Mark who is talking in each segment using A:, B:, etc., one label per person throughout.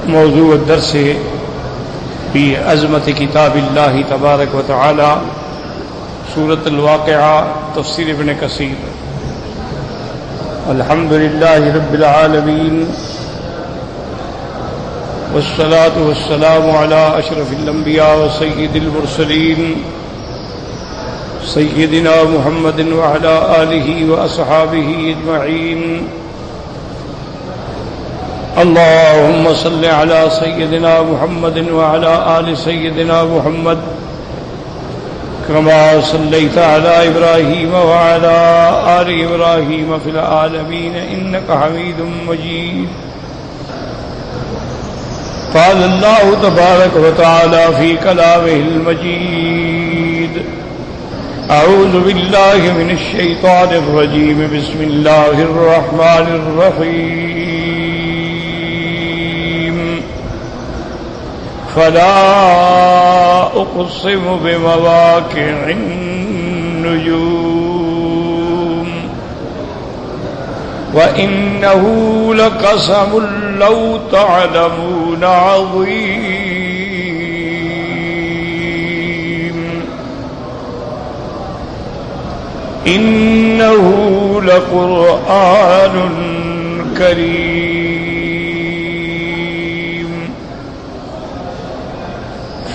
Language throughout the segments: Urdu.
A: موضوع الدرس في عظمت کتاب اللہ تبارک و تعالی سورۃ الواقعہ تفسیر ابن کثیر. الحمد للہ رب العالمین والصلاة والسلام على اشرف الانبیاء وسید المرسلین سیدنا محمد وعلى آلہ واصحابہ اجمعین. اللهم صل على سيدنا محمد وعلى آل سيدنا محمد كما صليت على إبراهيم وعلى آل إبراهيم في العالمين إنك حميد مجيد. قال الله تبارك وتعالى في كلامه المجيد: أعوذ بالله من الشيطان الرجيم. بسم الله الرحمن الرحيم. فلا أقسم بمواقع النجوم وإنه لقسم لو تعلمون عظيم. إنه لقرآن كريم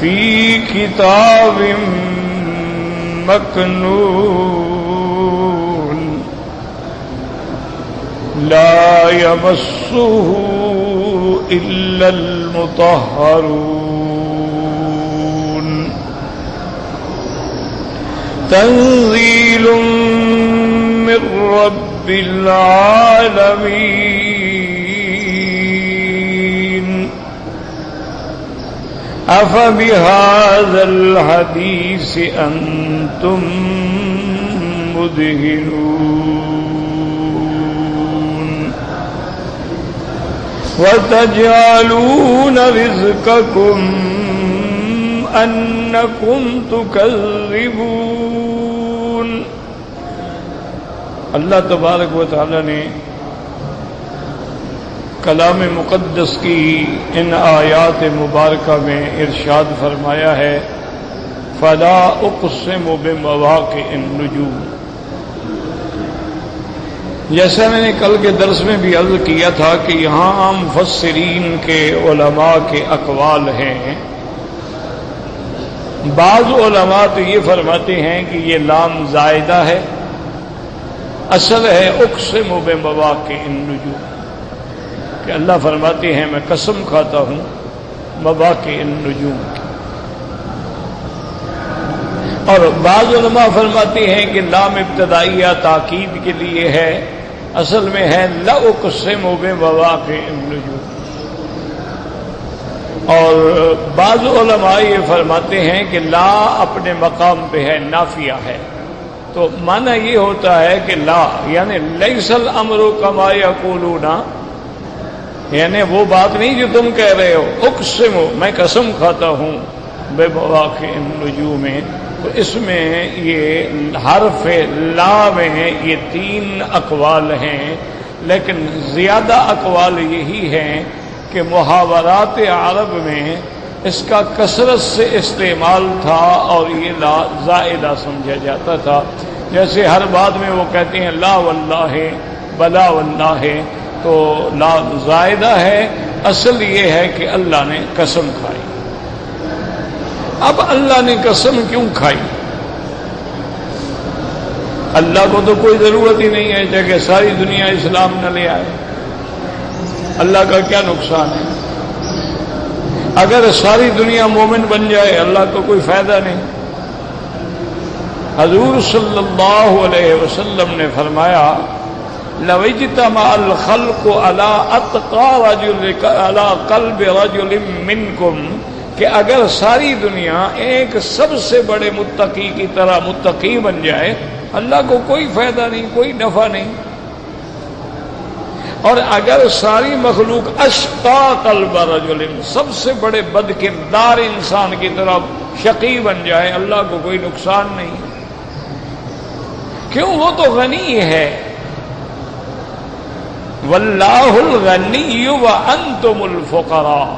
A: في كتاب مكنون لا يمسه إلا المطهرون. تنزيل من رب العالمين. أفبهذا الحديث أنتم مدهنون وتجعلون رزقكم أنكم تكذبون. اللہ تبارک و تعالی نے کلام مقدس کی ان آیات مبارکہ میں ارشاد فرمایا ہے: فلا اقسم بمواقع النجوم. جیسا میں نے کل کے درس میں بھی عرض کیا تھا کہ یہاں مفسرین کے علماء کے اقوال ہیں. بعض علماء تو یہ فرماتے ہیں کہ یہ لام زائدہ ہے، اصل ہے اقسم بمواقع النجوم، کہ اللہ فرماتے ہیں میں قسم کھاتا ہوں مواقع النجوم کی. اور بعض علماء فرماتے ہیں کہ لام ابتدائیہ تاکید کے لیے ہے، اصل میں ہے لا اقسم بمواقع النجوم. اور بعض علماء یہ فرماتے ہیں کہ لا اپنے مقام پہ ہے، نافیہ ہے. تو معنی یہ ہوتا ہے کہ لا یعنی لیس الامر کما یقولون، یعنی وہ بات نہیں جو تم کہہ رہے ہو. اقسم میں قسم کھاتا ہوں بمواقع النجوم، تو اس میں یہ حرف لا میں یہ 3 اقوال ہیں، لیکن زیادہ اقوال یہی ہیں کہ محاورات عرب میں اس کا کثرت سے استعمال تھا اور یہ لا زائدہ سمجھا جاتا تھا. جیسے ہر بات میں وہ کہتے ہیں لا واللہ بلا واللہ، تو لا زائدہ ہے، اصل یہ ہے کہ اللہ نے قسم کھائی. اب اللہ نے قسم کیوں کھائی؟ اللہ کو تو کوئی ضرورت ہی نہیں ہے کہ ساری دنیا اسلام نہ لے آئے. اللہ کا کیا نقصان ہے؟ اگر ساری دنیا مومن بن جائے اللہ کو کوئی فائدہ نہیں. حضور صلی اللہ علیہ وسلم نے فرمایا لو اجتمع الخلق على اتقى رجل على قلب رجل منكم، کہ اگر ساری دنیا ایک سب سے بڑے متقی کی طرح متقی بن جائے اللہ کو کوئی فائدہ نہیں، کوئی نفع نہیں. اور اگر ساری مخلوق اشقا قلب رجل، سب سے بڑے بد کردار انسان کی طرح شقی بن جائے اللہ کو کوئی نقصان نہیں. کیوں؟ وہ تو غنی ہے. واللہ الغنی وانتم الفقراء،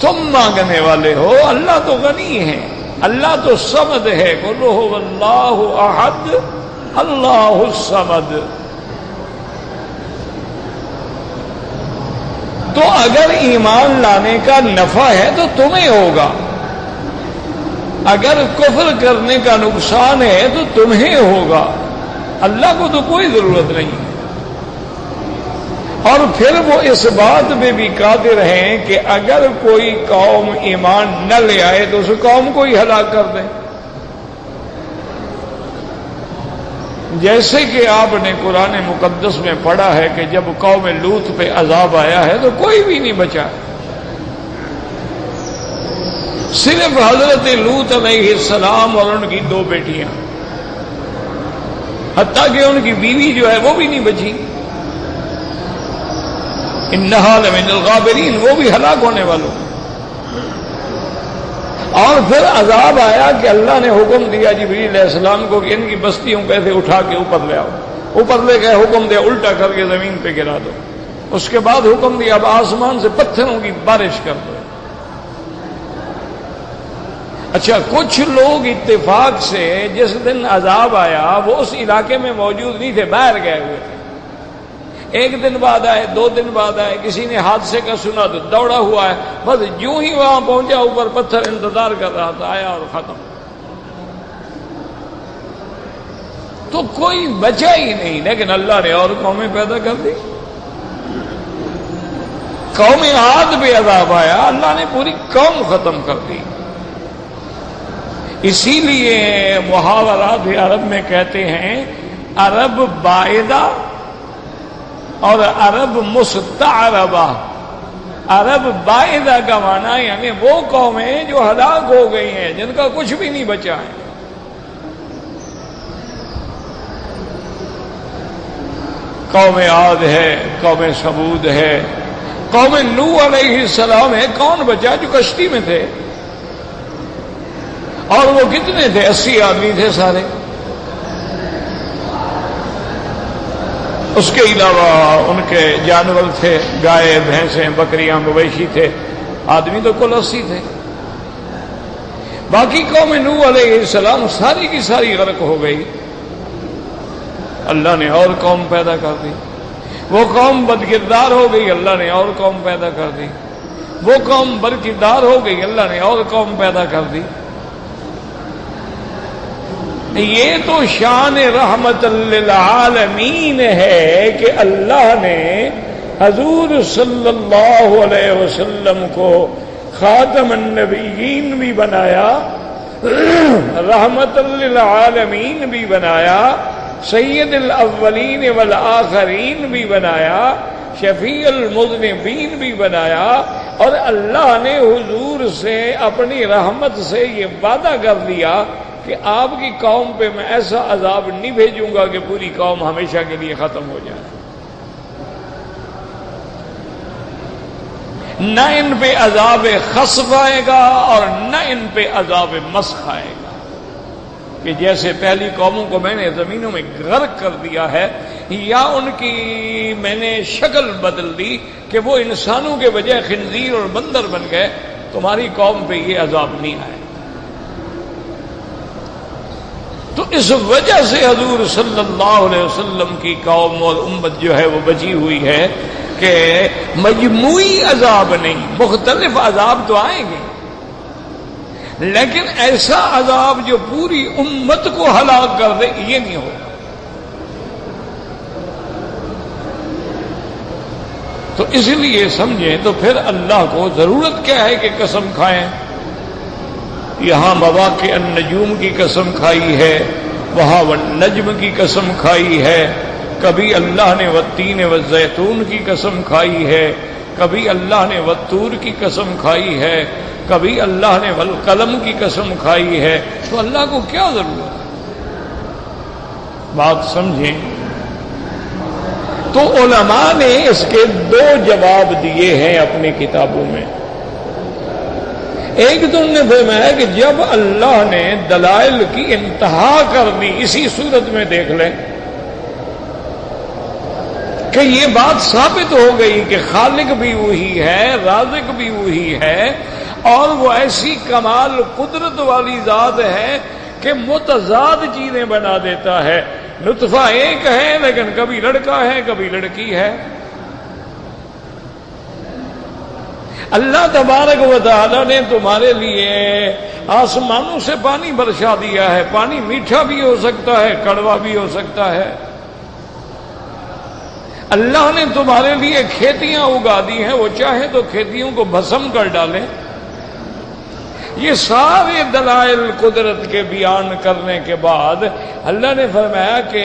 A: تم مانگنے والے ہو، اللہ تو غنی ہے، اللہ تو صمد ہے، قل هو اللہ احد اللہ الصمد۔ تو اگر ایمان لانے کا نفع ہے تو تمہیں ہوگا، اگر کفر کرنے کا نقصان ہے تو تمہیں ہوگا، اللہ کو تو کوئی ضرورت نہیں۔ اور پھر وہ اس بات میں بھی قادر ہیں کہ اگر کوئی قوم ایمان نہ لے آئے تو اس قوم کو ہی ہلاک کر دیں۔ جیسے کہ آپ نے قرآن مقدس میں پڑھا ہے کہ جب قوم لوط پہ عذاب آیا ہے تو کوئی بھی نہیں بچا، صرف حضرت لوط علیہ السلام اور ان کی 2 بیٹیاں، حتیٰ کہ ان کی بیوی جو ہے وہ بھی نہیں بچی، انہا لمن الغابرین، وہ بھی ہلاک ہونے والوں۔ اور پھر عذاب آیا کہ اللہ نے حکم دیا جبریل علیہ السلام کو کہ ان کی بستیوں کو ایسے اٹھا کے اوپر لے آؤ، اوپر لے گئے، حکم دیا الٹا کر کے زمین پہ گرا دو، اس کے بعد حکم دیا اب آسمان سے پتھروں کی بارش کر دو۔ اچھا، کچھ لوگ اتفاق سے جس دن عذاب آیا وہ اس علاقے میں موجود نہیں تھے، باہر گئے ہوئے تھے، 1 دن بعد آئے، 2 دن بعد آئے، کسی نے حادثے کا سنا تو دوڑا ہوا ہے، بس جو ہی وہاں پہنچا اوپر پتھر انتظار کر رہا تھا، آیا اور ختم۔ تو کوئی بچا ہی نہیں، لیکن اللہ نے اور قومیں پیدا کر دی۔ قوم عاد پہ عذاب آیا، اللہ نے پوری قوم ختم کر دی۔ اسی لیے محاورات عرب میں کہتے ہیں عرب بائدہ اور عرب مستعربہ۔ عرب بائدہ کا معنی یعنی وہ قومیں جو ہلاک ہو گئی ہیں، جن کا کچھ بھی نہیں بچا ہے۔ قوم عاد ہے، قوم ثمود ہے، قوم نوح علیہ السلام ہے، کون بچا؟ جو کشتی میں تھے، اور وہ کتنے تھے؟ 80 آدمی تھے سارے۔ اس کے علاوہ ان کے جانور تھے، گائے، بھینسیں، بکریاں، مویشی تھے، آدمی تو کل 80 تھے۔ باقی قوم نوح علیہ السلام ساری کی ساری غرق ہو گئی، اللہ نے اور قوم پیدا کر دی۔ وہ قوم بدکردار ہو گئی، اللہ نے اور قوم پیدا کر دی۔ وہ قوم برکردار ہو گئی، اللہ نے اور قوم پیدا کر دی۔ یہ تو شان رحمت للعالمین ہے کہ اللہ نے حضور صلی اللہ علیہ وسلم کو خاتم النبیین بھی بنایا، رحمت للعالمین بھی بنایا، سید الاولین والآخرین بھی بنایا، شفیع المذنبین بھی بنایا، اور اللہ نے حضور سے اپنی رحمت سے یہ وعدہ کر دیا کہ آپ کی قوم پہ میں ایسا عذاب نہیں بھیجوں گا کہ پوری قوم ہمیشہ کے لیے ختم ہو جائے، نہ ان پہ عذاب خسف آئے گا اور نہ ان پہ عذاب مسخ آئے گا، کہ جیسے پہلی قوموں کو میں نے زمینوں میں غرق کر دیا ہے، یا ان کی میں نے شکل بدل دی کہ وہ انسانوں کے بجائے خنزیر اور بندر بن گئے، تمہاری قوم پہ یہ عذاب نہیں آئے۔ تو اس وجہ سے حضور صلی اللہ علیہ وسلم کی قوم اور امت جو ہے وہ بچی ہوئی ہے کہ مجموعی عذاب نہیں، مختلف عذاب تو آئیں گے، لیکن ایسا عذاب جو پوری امت کو ہلاک کر دے یہ نہیں ہوگا۔ تو اس لیے سمجھیں تو پھر اللہ کو ضرورت کیا ہے کہ قسم کھائیں؟ یہاں مواقع النجوم کی قسم کھائی ہے، وہاں والنجم کی قسم کھائی ہے، کبھی اللہ نے والتین والزیتون کی قسم کھائی ہے، کبھی اللہ نے والطور کی قسم کھائی ہے، کبھی اللہ نے والقلم کی قسم کھائی ہے۔ تو اللہ کو کیا ضرورت ہے؟ بات سمجھیں۔ تو علماء نے اس کے 2 جواب دیے ہیں اپنی کتابوں میں۔ ایک تو انہوں نے فرمایا کہ جب اللہ نے دلائل کی انتہا کر دی، اسی صورت میں دیکھ لیں کہ یہ بات ثابت ہو گئی کہ خالق بھی وہی ہے، رازق بھی وہی ہے، اور وہ ایسی کمال قدرت والی ذات ہے کہ متضاد چیزیں بنا دیتا ہے۔ نطفہ ایک ہے لیکن کبھی لڑکا ہے کبھی لڑکی ہے۔ اللہ تبارک و تعالی نے تمہارے لیے آسمانوں سے پانی برسا دیا ہے، پانی میٹھا بھی ہو سکتا ہے، کڑوا بھی ہو سکتا ہے۔ اللہ نے تمہارے لیے کھیتیاں اگا دی ہیں، وہ چاہے تو کھیتیوں کو بھسم کر ڈالیں۔ یہ سارے دلائل قدرت کے بیان کرنے کے بعد اللہ نے فرمایا کہ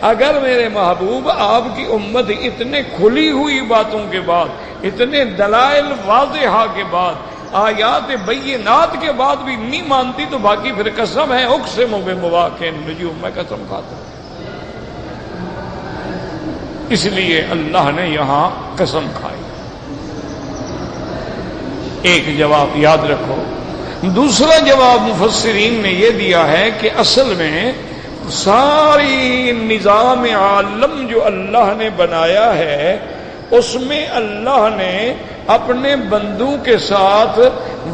A: اگر میرے محبوب آپ کی امت اتنے کھلی ہوئی باتوں کے بعد، اتنے دلائل واضحہ کے بعد، آیات بینات کے بعد بھی نہیں مانتی تو باقی پھر قسم ہے، اقسم بمواقع النجوم، میں قسم کھاتا ہوں۔ اس لیے اللہ نے یہاں قسم کھائی۔ ایک جواب یاد رکھو۔ دوسرا جواب مفسرین نے یہ دیا ہے کہ اصل میں ساری نظام عالم جو اللہ نے بنایا ہے اس میں اللہ نے اپنے بندوں کے ساتھ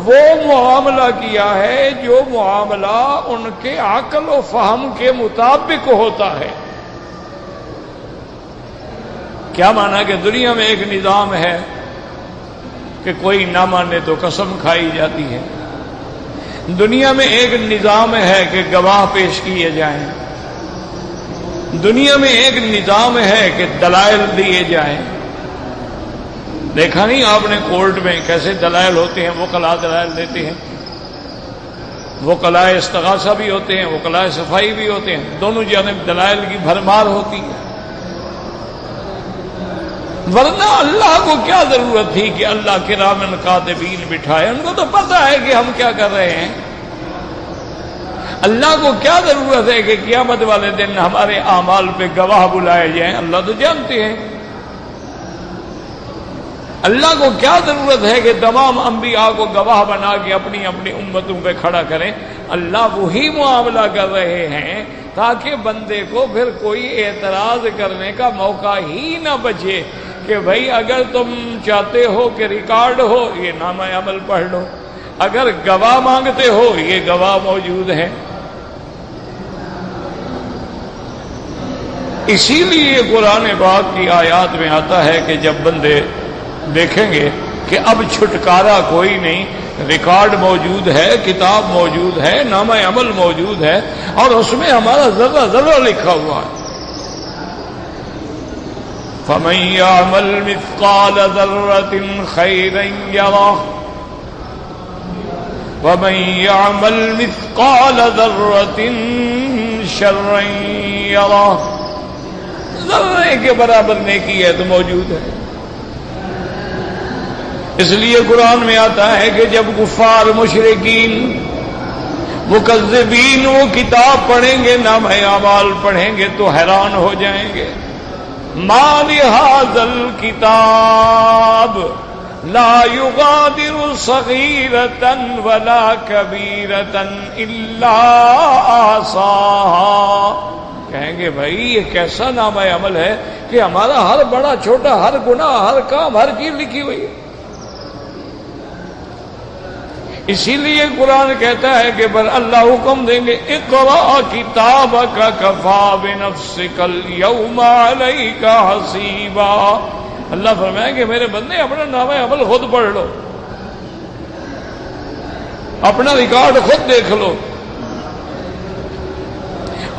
A: وہ معاملہ کیا ہے جو معاملہ ان کے عقل و فہم کے مطابق ہوتا ہے۔ کیا مانا کہ دنیا میں ایک نظام ہے کہ کوئی نہ مانے تو قسم کھائی جاتی ہے، دنیا میں ایک نظام ہے کہ گواہ پیش کیے جائیں، دنیا میں ایک نظام ہے کہ دلائل دیے جائیں۔ دیکھا نہیں آپ نے کورٹ میں کیسے دلائل ہوتے ہیں، وکلاء دلائل دیتے ہیں، وکلاء استغاثہ بھی ہوتے ہیں، وکلاء صفائی بھی ہوتے ہیں، دونوں جانب دلائل کی بھرمار ہوتی ہے۔ ورنہ اللہ کو کیا ضرورت تھی کہ اللہ کرامن کاتبین بٹھائے، ان کو تو پتہ ہے کہ ہم کیا کر رہے ہیں۔ اللہ کو کیا ضرورت ہے کہ قیامت والے دن ہمارے اعمال پہ گواہ بلائے جائیں، اللہ تو جانتے ہیں۔ اللہ کو کیا ضرورت ہے کہ تمام انبیاء کو گواہ بنا کے اپنی اپنی امتوں پہ کھڑا کریں، اللہ وہی معاملہ کر رہے ہیں تاکہ بندے کو پھر کوئی اعتراض کرنے کا موقع ہی نہ بچے کہ بھائی اگر تم چاہتے ہو کہ ریکارڈ ہو یہ نامہ عمل پڑھ لو، اگر گواہ مانگتے ہو یہ گواہ موجود ہے۔ اسی لیے قرآن پاک کی آیات میں آتا ہے کہ جب بندے دیکھیں گے کہ اب چھٹکارا کوئی نہیں، ریکارڈ موجود ہے، کتاب موجود ہے، نامہ عمل موجود ہے اور اس میں ہمارا ذرہ ذرہ لکھا ہوا ہے۔ فَمَن يَعْمَلْ مِثْقَالَ ذَرَّةٍ خَيْرًا يَرَهُ وَمَن يَعْمَلْ مِثْقَالَ ذَرَّةٍ شَرًّا يَرَهُ۔ ذرے کے برابر نیکی ہے تو موجود ہے۔ اس لیے قرآن میں آتا ہے کہ جب کفار مشرکین مکذبین وہ کتاب پڑھیں گے، نامہ اعمال پڑھیں گے تو حیران ہو جائیں گے۔ ما لہذا الکتاب لا یغادر صغیرۃ ولا کبیرۃ الا احصاها۔ کہیں گے بھائی یہ کیسا نامہ عمل ہے کہ ہمارا ہر بڑا چھوٹا، ہر گناہ، ہر کام، ہر چیز لکھی ہوئی ہے۔ اسی لیے قرآن کہتا ہے کہ پر اللہ حکم دیں گے اقرأ کتابک کفی بنفسک اليوم علیک حسیبا۔ اللہ فرمائے کہ میرے بندے اپنا نامہ عمل خود پڑھ لو، اپنا ریکارڈ خود دیکھ لو،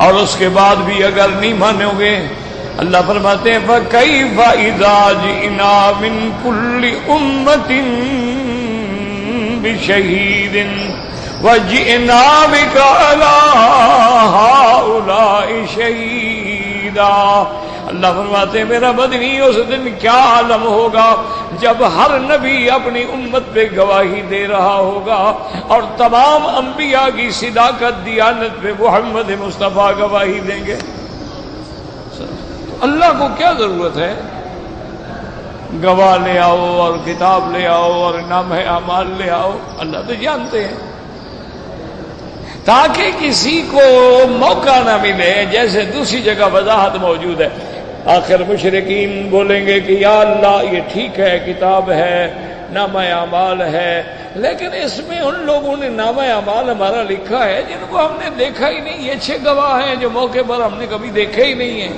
A: اور اس کے بعد بھی اگر نہیں مانو گے اللہ فرماتے ہیں فَكَيْفَ إِذَا جِئْنَا مِن كُلِّ أُمَّةٍ بِشَهِيدٍ وَجِئْنَا بِكَ عَلَىٰ هَٰؤُلَاءِ شَهِيدًا۔ اللہ فرماتے ہیں میرا بدنی اس دن کیا عالم ہوگا جب ہر نبی اپنی امت پہ گواہی دے رہا ہوگا اور تمام انبیاء کی صداقت دیانت پہ محمد مصطفیٰ گواہی دیں گے۔ اللہ کو کیا ضرورت ہے گواہ لے آؤ اور کتاب لے آؤ اور نامہ اعمال لے آؤ، اللہ تو جانتے ہیں۔ تاکہ کسی کو موقع نہ ملے، جیسے دوسری جگہ وضاحت موجود ہے آخر مشرکین بولیں گے کہ یا اللہ یہ ٹھیک ہے، کتاب ہے، نامہ اعمال ہے، لیکن اس میں ان لوگوں نے نامہ اعمال ہمارا لکھا ہے جن کو ہم نے دیکھا ہی نہیں، یہ 6 گواہ ہیں جو موقع پر ہم نے کبھی دیکھے ہی نہیں ہیں،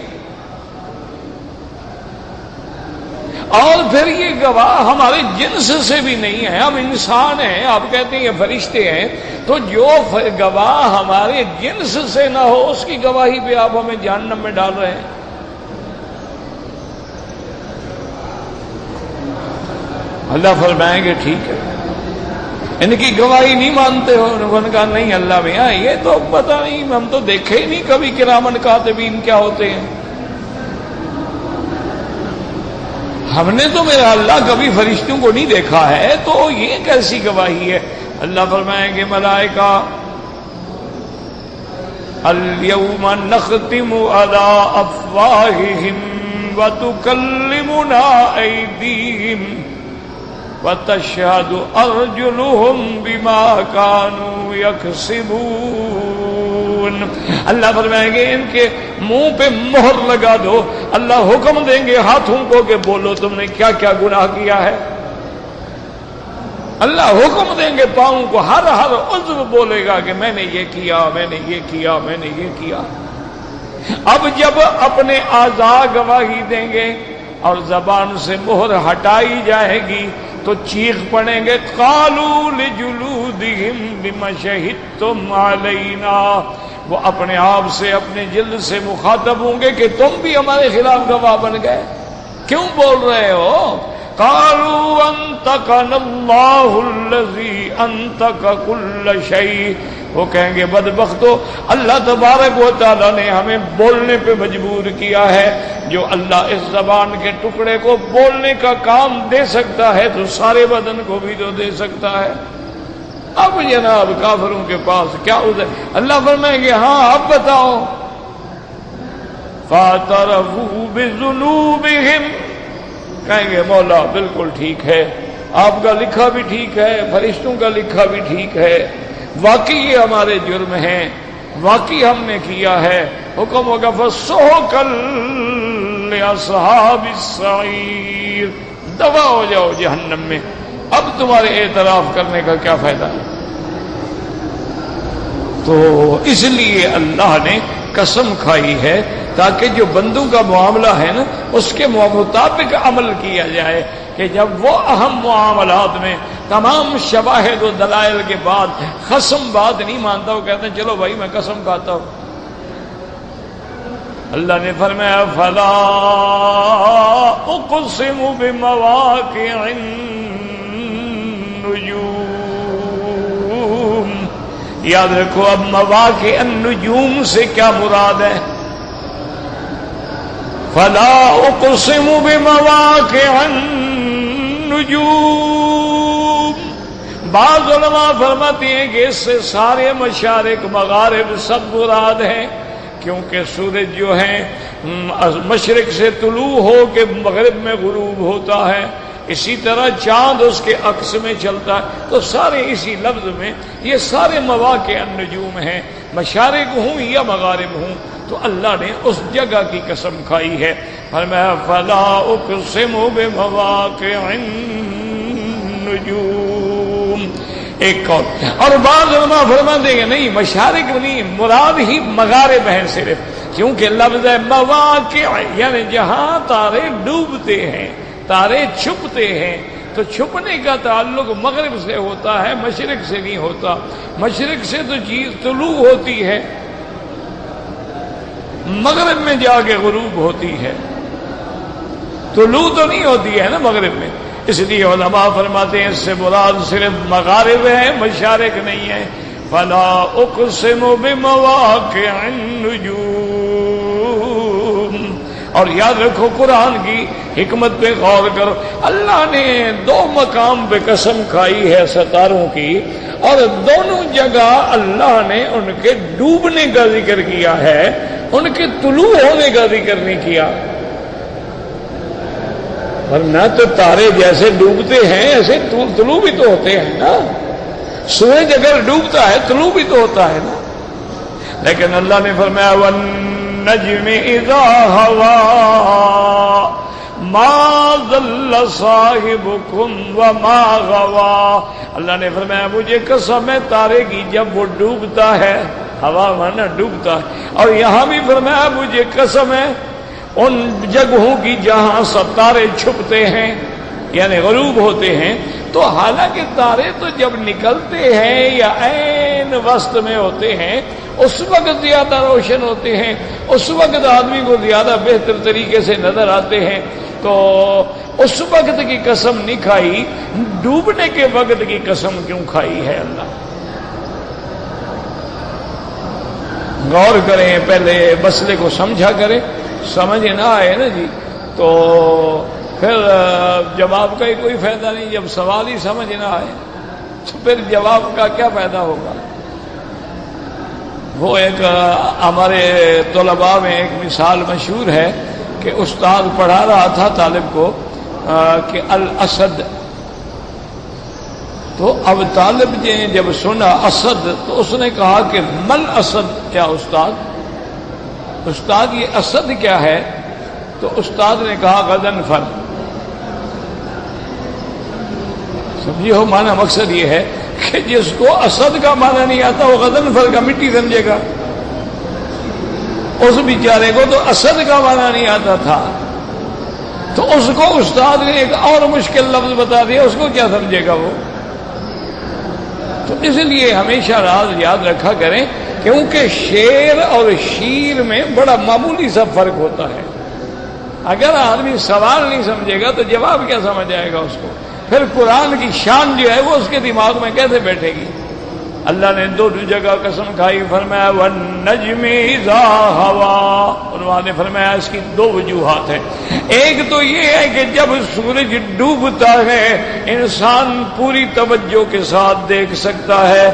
A: اور پھر یہ گواہ ہمارے جنس سے بھی نہیں ہے، ہم انسان ہیں، آپ کہتے ہیں یہ فرشتے ہیں، تو جو گواہ ہمارے جنس سے نہ ہو اس کی گواہی پہ آپ ہمیں جہنم میں ڈال رہے ہیں۔ اللہ فرمائیں گے ٹھیک ہے، ان کی گواہی نہیں مانتے ہو؟ انہوں نے کہا نہیں اللہ میاں یہ تو پتہ نہیں، ہم تو دیکھے ہی نہیں کبھی کرامن کاتبین کیا ہوتے ہیں، ہم نے تو میرا اللہ کبھی فرشتوں کو نہیں دیکھا ہے، تو یہ کیسی گواہی ہے؟ اللہ فرمائیں گے ملائکہ الیوم نختم علی افواہہم وتکلمنا ایدیہم وتشہد ارجلہم بما کانوا یکسبون۔ اللہ فرمائیں گے ان کے منہ پہ مہر لگا دو، اللہ حکم دیں گے ہاتھوں کو کہ بولو تم نے کیا کیا گناہ کیا ہے، اللہ حکم دیں گے پاؤں کو، ہر عضو بولے گا کہ میں نے یہ کیا، میں نے یہ کیا، میں نے یہ کیا۔ اب جب اپنے اعضاء گواہی دیں گے اور زبان سے مہر ہٹائی جائے گی تو چیخ پڑیں گے قالوا لجلودہم بما شہدتم علینا، وہ اپنے آپ سے اپنے جلد سے مخاطب ہوں گے کہ تم بھی ہمارے خلاف گواہ بن گئے، کیوں بول رہے ہو؟ قالوا انطقنا اللہ الذی انطق کل شیء، وہ کہیں گے بدبختو اللہ تبارک و تعالیٰ نے ہمیں بولنے پہ مجبور کیا ہے، جو اللہ اس زبان کے ٹکڑے کو بولنے کا کام دے سکتا ہے تو سارے بدن کو بھی تو دے سکتا ہے۔ اب جناب کافروں کے پاس کیا عذر؟ اللہ فرمائیں گے ہاں اب بتاؤ، فاعترفوا بذنوبہم، کہیں گے مولا بالکل ٹھیک ہے، آپ کا لکھا بھی ٹھیک ہے، فرشتوں کا لکھا بھی ٹھیک ہے، واقعی یہ ہمارے جرم ہیں، واقعی ہم نے کیا ہے، حکم ہوگا فسحقا لاصحاب السعیر، دفع ہو جاؤ جہنم میں، اب تمہارے اعتراف کرنے کا کیا فائدہ ہے؟ تو اس لیے اللہ نے قسم کھائی ہے تاکہ جو بندوں کا معاملہ ہے نا اس کے مطابق عمل کیا جائے، کہ جب وہ اہم معاملات میں تمام شواہد و دلائل کے بعد قسم بات نہیں مانتا، وہ کہتے ہیں چلو بھائی میں قسم کھاتا ہوں۔ اللہ نے فرمایا فلا اقسم بمواقع النجوم، یاد رکھو اب مواقع النجوم سے کیا مراد ہے؟ فلا اقسم بمواقع النجوم، بعض علماء فرماتے ہیں کہ اس سے سارے مشارق مغارب سب مراد ہیں، کیونکہ سورج جو ہے مشرق سے طلوع ہو کے مغرب میں غروب ہوتا ہے، اسی طرح چاند اس کے عکس میں چلتا ہے، تو سارے اسی لفظ میں یہ سارے مواقع النجوم ہیں، مشارق ہوں یا مغارب ہوں، تو اللہ نے اس جگہ کی قسم کھائی ہے، فرمایا فلا اقسم بمواقع النجوم۔ ایک اور بعض علماء فرماتے ہیں نہیں مشارق نہیں، مراد ہی مغارب ہیں صرف، کیونکہ لفظ ہے مواقع یعنی جہاں تارے ڈوبتے ہیں، تارے چھپتے ہیں، تو چھپنے کا تعلق مغرب سے ہوتا ہے، مشرق سے نہیں ہوتا، مشرق سے تو چیز طلوع ہوتی ہے، مغرب میں جا کے غروب ہوتی ہے، طلوع تو نہیں ہوتی ہے نا مغرب میں، اس لیے علماء فرماتے ہیں اس سے مراد صرف مغارب ہے، مشارق نہیں ہے۔ فلا اقسم بمواقع النجوم، اور یاد رکھو قرآن کی حکمت پہ غور کرو، اللہ نے 2 مقام پہ قسم کھائی ہے ستاروں کی، اور دونوں جگہ اللہ نے ان کے ڈوبنے کا ذکر کیا ہے، ان کے طلوع ہونے کا ذکر نہیں کیا، ورنہ تو تارے جیسے ڈوبتے ہیں ایسے طلوع بھی تو ہوتے ہیں نا، سورج اگر ڈوبتا ہے طلوع بھی تو ہوتا ہے نا، لیکن اللہ نے فرمایا والنجم اذا ہوا ما ضل صاحبکم وما غوا. اللہ نے فرمایا مجھے قسم ہے تارے کی جب وہ ڈوبتا ہے، ہوا مانا ڈوبتا ہے، اور یہاں بھی فرمایا مجھے قسم ہے ان جگہوں کی جہاں ستارے چھپتے ہیں یعنی غروب ہوتے ہیں. تو حالانکہ تارے تو جب نکلتے ہیں یا عین وسط میں ہوتے ہیں اس وقت زیادہ روشن ہوتے ہیں، اس وقت آدمی کو زیادہ بہتر طریقے سے نظر آتے ہیں. تو اس وقت کی قسم نہیں کھائی، ڈوبنے کے وقت کی قسم کیوں کھائی ہے اللہ؟ غور کریں، پہلے مسئلے کو سمجھا کریں. سمجھ نہ آئے نا جی تو پھر جواب کا ہی کوئی فائدہ نہیں. جب سوال ہی سمجھ نہ آئے تو پھر جواب کا کیا فائدہ ہوگا؟ وہ ایک ہمارے طلباء میں ایک مثال مشہور ہے کہ استاد پڑھا رہا تھا طالب کو کہ الاسد، تو اب طالب نے جب سنا اسد تو اس نے کہا کہ مل اسد، کیا استاد یہ اسد کیا ہے؟ تو استاد نے کہا غضن فر. سمجھے ہو معنی؟ مقصد یہ ہے کہ جس کو اسد کا معنی نہیں آتا وہ غضن فر کا مٹی سمجھے گا. اس بیچارے کو تو اسد کا معنی نہیں آتا تھا تو اس کو استاد نے ایک اور مشکل لفظ بتا دیا، اس کو کیا سمجھے گا وہ؟ تو اس لیے ہمیشہ راز یاد رکھا کریں کیونکہ شیر اور شیر میں بڑا معمولی سا فرق ہوتا ہے. اگر آدمی سوال نہیں سمجھے گا تو جواب کیا سمجھ آئے گا اس کو؟ پھر قرآن کی شان جو ہے وہ اس کے دماغ میں کیسے بیٹھے گی؟ اللہ نے دو جگہ قسم کھائی، فرمایا والنجم اذا ہوا. اور نے فرمایا اس کی دو وجوہات ہیں. ایک تو یہ ہے کہ جب سورج ڈوبتا ہے انسان پوری توجہ کے ساتھ دیکھ سکتا ہے.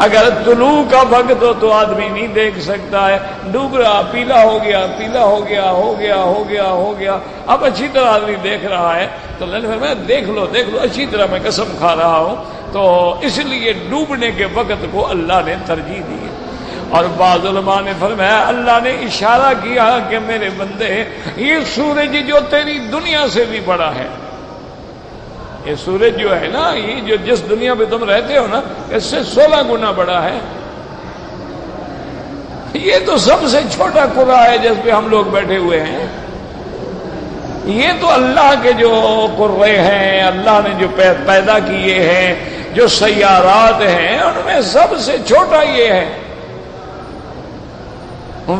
A: اگر طلوع کا وقت ہو تو آدمی نہیں دیکھ سکتا ہے. ڈوب رہا، پیلا ہو گیا، پیلا ہو گیا، ہو گیا، ہو گیا، ہو گیا، اب اچھی طرح آدمی دیکھ رہا ہے. تو اللہ نے فرمایا دیکھ لو اچھی طرح میں قسم کھا رہا ہوں. تو اس لیے ڈوبنے کے وقت کو اللہ نے ترجیح دی. اور بعض علماء نے فرمایا اللہ نے اشارہ کیا کہ میرے بندے یہ سورج جو تیری دنیا سے بھی بڑا ہے، یہ سورج جو ہے نا، یہ جو جس دنیا پہ تم رہتے ہو نا اس سے 16 گنا بڑا ہے. یہ تو سب سے چھوٹا قرہ ہے جس پہ ہم لوگ بیٹھے ہوئے ہیں. یہ تو اللہ کے جو قرے ہیں، اللہ نے جو پیدا کیے ہیں، جو سیارات ہیں ان میں سب سے چھوٹا یہ ہے.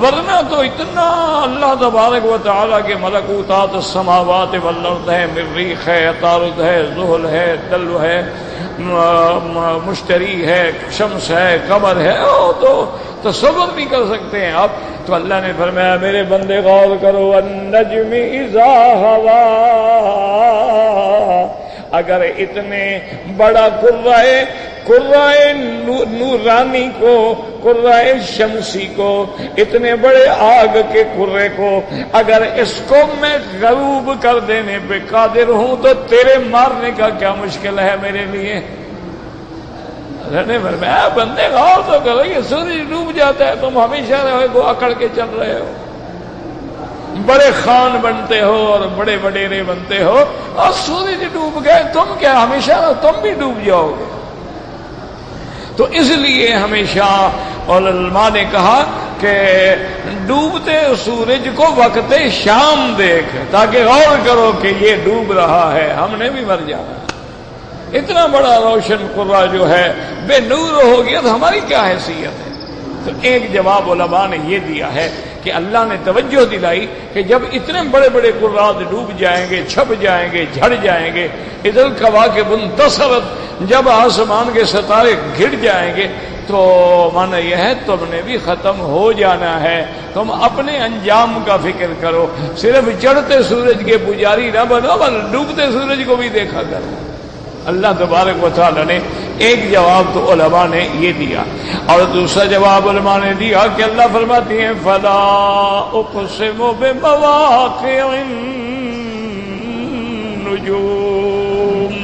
A: ورنہ تو اتنا اللہ تبارک و تعالیٰ کے ملکوتات السماوات والارض ہے، مریخ ہے، عطارد ہے، زحل ہے، دلو ہے، مشتری ہے، شمس ہے، قمر ہے، وہ تو تصور نہیں کر سکتے ہیں آپ. تو اللہ نے فرمایا میرے بندے غور کرو النجم اذا ہوا. اگر اتنے بڑا قرائے نورانی کو، قرائے شمسی کو، اتنے بڑے آگ کے قرے کو اگر اس کو میں غروب کر دینے پہ قادر ہوں تو تیرے مارنے کا کیا مشکل ہے میرے لیے؟ اللہ نے فرمایا بندے غور تو کرو، یہ سورج ڈوب جاتا ہے تم ہمیشہ رہے کو اکڑ کے چل رہے ہو، بڑے خان بنتے ہو اور بڑے وڈیرے بنتے ہو، اور سورج ڈوب گئے تم کیا ہمیشہ تم بھی ڈوب جاؤ گے؟ تو اس لیے ہمیشہ علماء نے کہا کہ ڈوبتے سورج کو وقت شام دیکھ تاکہ غور کرو کہ یہ ڈوب رہا ہے، ہم نے بھی مر جانا. اتنا بڑا روشن قرہ جو ہے بے نور ہو گیا تو ہماری کیا حیثیت ہے؟ تو ایک جواب علماء نے یہ دیا ہے کہ اللہ نے توجہ دلائی کہ جب اتنے بڑے بڑے قرات ڈوب جائیں گے، چھپ جائیں گے، جھڑ جائیں گے، اذا الکواکب انتصرت، جب آسمان کے ستارے گر جائیں گے تو مانا یہ ہے تم نے بھی ختم ہو جانا ہے. تم اپنے انجام کا فکر کرو، صرف چڑھتے سورج کے پجاری نہ بنو بل ڈوبتے سورج کو بھی دیکھا کرو. اللہ تبارک و تعالی نے ایک جواب تو علماء نے یہ دیا، اور دوسرا جواب علماء نے دیا کہ اللہ فرماتے ہیں فلا اقسم بمواقع النجوم.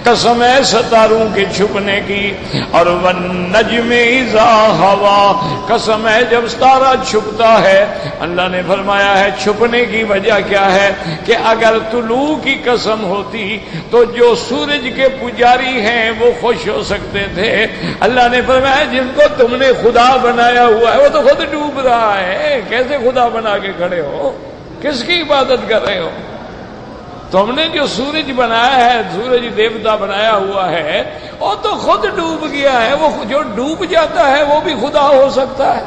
A: قسم ہے ستاروں کے چھپنے کی، اور والنجم اذا ہوا، قسم ہے جب ستارہ چھپتا ہے۔ اللہ نے فرمایا ہے چھپنے کی وجہ کیا ہے کہ اگر طلوع کی قسم ہوتی تو جو سورج کے پجاری ہیں وہ خوش ہو سکتے تھے۔ اللہ نے فرمایا جن کو تم نے خدا بنایا ہوا ہے وہ تو خود ڈوب رہا ہے، کیسے خدا بنا کے کھڑے ہو؟ کس کی عبادت کر رہے ہو؟ تم نے جو سورج بنایا ہے، سورج دیوتا بنایا ہوا ہے، وہ تو خود ڈوب گیا ہے۔ وہ جو ڈوب جاتا ہے وہ بھی خدا ہو سکتا ہے۔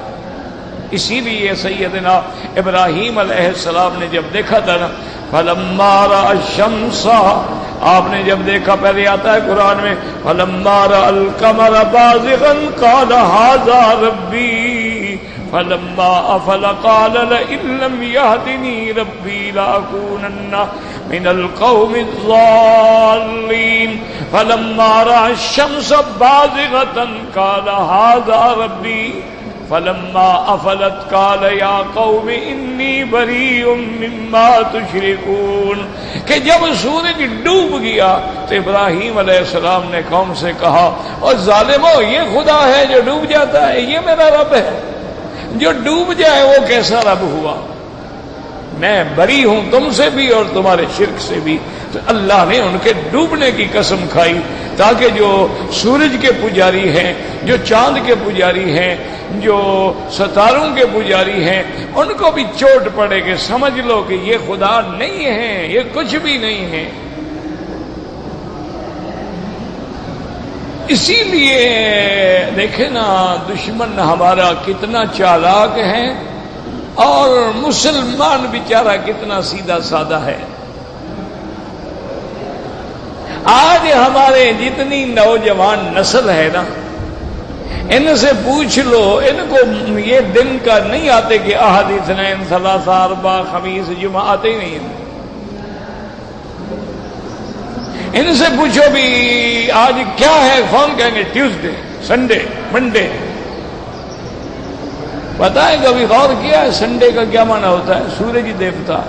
A: اسی لیے سیدنا ابراہیم علیہ السلام نے جب دیکھا تھا نا، فلما رأى الشمس، آپ نے جب دیکھا، پہلے آتا ہے قرآن میں فلما رأى القمر بازغا قال هذا ربی فلما افل قال لئن لم يهدني ربي لأكونن من القوم الضالين فلما رأى الشمس بازغة قال هذا ربي فلما افلت قال یا قوم انی بریء مما تشرکون، کہ جب سورج ڈوب گیا تو ابراہیم علیہ السلام نے قوم سے کہا اور ظالمو، یہ خدا ہے جو ڈوب جاتا ہے، یہ میرا رب ہے، جو ڈوب جائے وہ کیسا رب ہوا؟ میں بری ہوں تم سے بھی اور تمہارے شرک سے بھی۔ تو اللہ نے ان کے ڈوبنے کی قسم کھائی تاکہ جو سورج کے پجاری ہیں، جو چاند کے پجاری ہیں، جو ستاروں کے پجاری ہیں، ان کو بھی چوٹ پڑے کہ سمجھ لو کہ یہ خدا نہیں ہے، یہ کچھ بھی نہیں ہے۔ اسی لیے دیکھیں نا دشمن ہمارا کتنا چالاک ہے اور مسلمان بیچارہ کتنا سیدھا سادہ ہے۔ آج ہمارے جتنی نوجوان نسل ہے نا، ان سے پوچھ لو، ان کو یہ دن کا نہیں آتے کہ احد اثنین ثلاثہ اربعہ خمیس جمعہ آتے ہی نہیں۔ ان سے پوچھو بھی آج کیا ہے، کون کہیں گے ٹیوزڈے، سنڈے، منڈے۔ پتہ ہے کبھی غور کیا ہے سنڈے کا کیا معنی ہوتا ہے؟ سورج دیوتا۔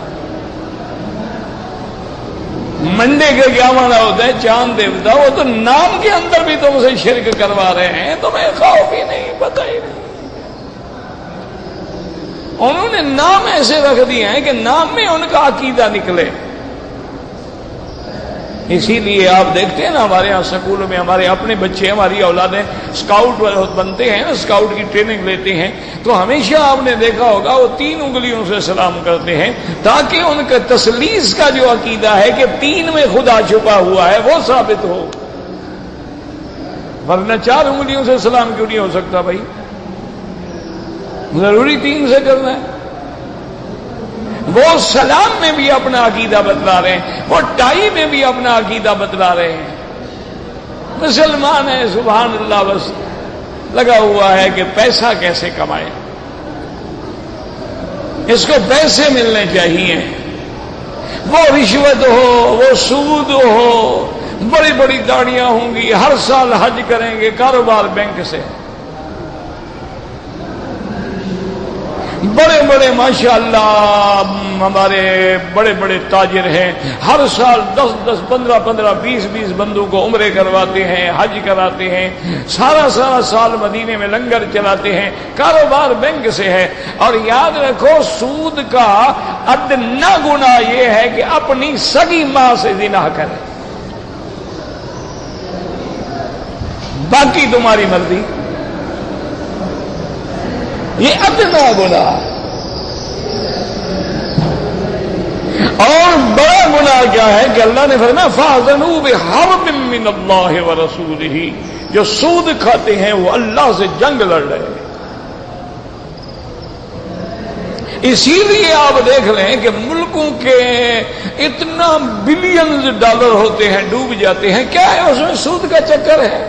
A: منڈے کا کیا معنی ہوتا ہے؟ چاند دیوتا۔ وہ تو نام کے اندر بھی تم سے شرک کروا رہے ہیں، تمہیں خوف ہی نہیں، پتہ ہی نہیں۔ انہوں نے نام ایسے رکھ دیے ہیں کہ نام میں ان کا عقیدہ نکلے۔ اسی لیے آپ دیکھتے ہیں نا ہمارے یہاں سکولوں میں ہمارے اپنے بچے، ہماری اولادیں اسکاؤٹ بنتے ہیں، اسکاؤٹ کی ٹریننگ لیتے ہیں، تو ہمیشہ آپ نے دیکھا ہوگا وہ 3 انگلیوں سے سلام کرتے ہیں تاکہ ان کا تسلیس کا جو عقیدہ ہے کہ 3 میں خدا چھپا ہوا ہے وہ ثابت ہو، ورنہ 4 انگلیوں سے سلام کیوں نہیں ہو سکتا بھائی؟ ضروری 3 سے کرنا ہے۔ وہ سلام میں بھی اپنا عقیدہ بتلا رہے ہیں، وہ ٹائی میں بھی اپنا عقیدہ بتلا رہے ہیں۔ مسلمان ہے سبحان اللہ، بس لگا ہوا ہے کہ پیسہ کیسے کمائے، اس کو پیسے ملنے چاہیے، وہ رشوت ہو، وہ سود ہو، بڑی بڑی گاڑیاں ہوں گی، ہر سال حج کریں گے، کاروبار بینک سے، بڑے بڑے ماشاءاللہ ہمارے بڑے بڑے تاجر ہیں، ہر سال 10 15 20 بندوں کو عمرے کرواتے ہیں، حج کراتے ہیں، سارا سال مدینے میں لنگر چلاتے ہیں، کاروبار بینک سے ہے۔ اور یاد رکھو سود کا ادنا گناہ یہ ہے کہ اپنی سگی ماں سے زنا کرے، باقی تمہاری مرضی، یہ ادنا گناہ۔ اور بڑا گناہ کیا ہے کہ اللہ نے فرمایا فَأَذَنُوا بِحَرْبٍ مِّنَ اللَّهِ وَرَسُولِهِ، جو سود کھاتے ہیں وہ اللہ سے جنگ لڑ رہے ہیں۔ اسی لیے آپ دیکھ رہے ہیں کہ ملکوں کے اتنا بلینز ڈالر ہوتے ہیں ڈوب جاتے ہیں، کیا ہے اس میں؟ سود کا چکر ہے۔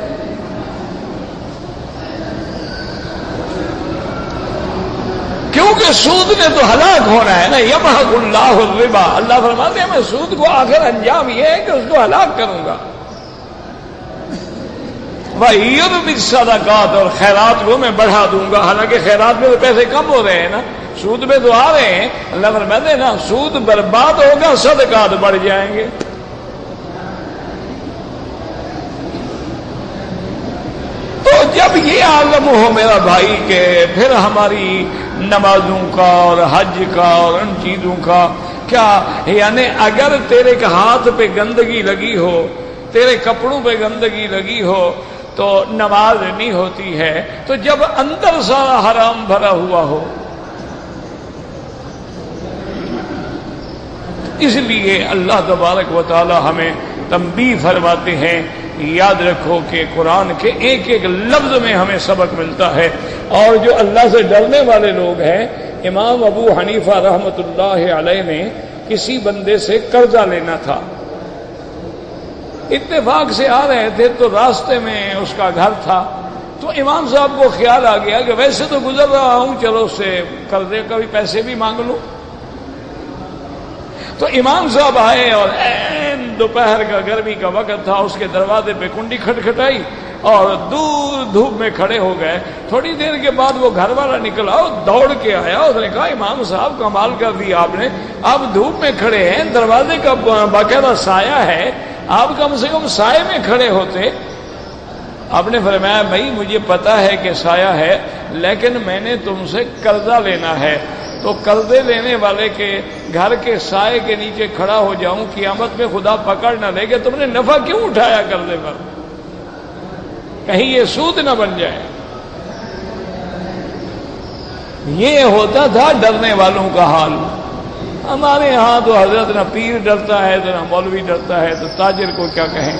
A: کیونکہ سود نے تو ہلاک ہونا ہے نا، یمحق اللہ الربا، اللہ فرماتے ہیں میں سود کو آخر انجام یہ ہے کہ اس کو ہلاک کروں گا۔ وَيُرْبِ الصَّدَقَاتِ، اور خیرات کو میں بڑھا دوں گا، حالانکہ خیرات میں تو پیسے کم ہو رہے ہیں نا، سود میں تو آ رہے ہیں۔ اللہ فرماتے ہیں نا سود برباد ہوگا، صدقات بڑھ جائیں گے۔ جب یہ عالم ہو میرا بھائی کہ پھر ہماری نمازوں کا اور حج کا اور ان چیزوں کا کیا، یعنی اگر تیرے ہاتھ پہ گندگی لگی ہو، تیرے کپڑوں پہ گندگی لگی ہو تو نماز نہیں ہوتی ہے، تو جب اندر سارا حرام بھرا ہوا ہو۔ اس لیے اللہ تبارک و تعالی ہمیں تنبیہ فرماتے ہیں، یاد رکھو کہ قرآن کے ایک ایک لفظ میں ہمیں سبق ملتا ہے۔ اور جو اللہ سے ڈرنے والے لوگ ہیں، امام ابو حنیفہ رحمۃ اللہ علیہ نے کسی بندے سے قرضہ لینا تھا، اتفاق سے آ رہے تھے تو راستے میں اس کا گھر تھا، تو امام صاحب کو خیال آ گیا کہ ویسے تو گزر رہا ہوں، چلو اس سے قرضے کا بھی پیسے بھی مانگ لوں۔ تو امام صاحب آئے اور دوپہر کا گرمی کا وقت تھا، اس کے دروازے پہ کنڈی کھٹکھٹائی اور دور دھوپ میں کھڑے ہو گئے۔ تھوڑی دیر کے بعد وہ گھر والا نکلا اور دوڑ کے آیا، اس نے کہا امام صاحب کمال کر دی آپ نے، آپ دھوپ میں کھڑے ہیں، دروازے کا باقاعدہ سایہ ہے، آپ کم سے کم سائے میں کھڑے ہوتے۔ آپ نے فرمایا بھائی مجھے پتا ہے کہ سایہ ہے، لیکن میں نے تم سے قرضہ لینا ہے، تو قرضے لینے والے کے گھر کے سائے کے نیچے کھڑا ہو جاؤں، قیامت میں خدا پکڑ نہ لے کہ تم نے نفع کیوں اٹھایا قرضے پر، کہیں یہ سود نہ بن جائے۔ یہ ہوتا تھا ڈرنے والوں کا حال۔ ہمارے ہاں تو حضرت نہ پیر ڈرتا ہے تو نہ مولوی ڈرتا ہے، تو تاجر کو کیا کہیں،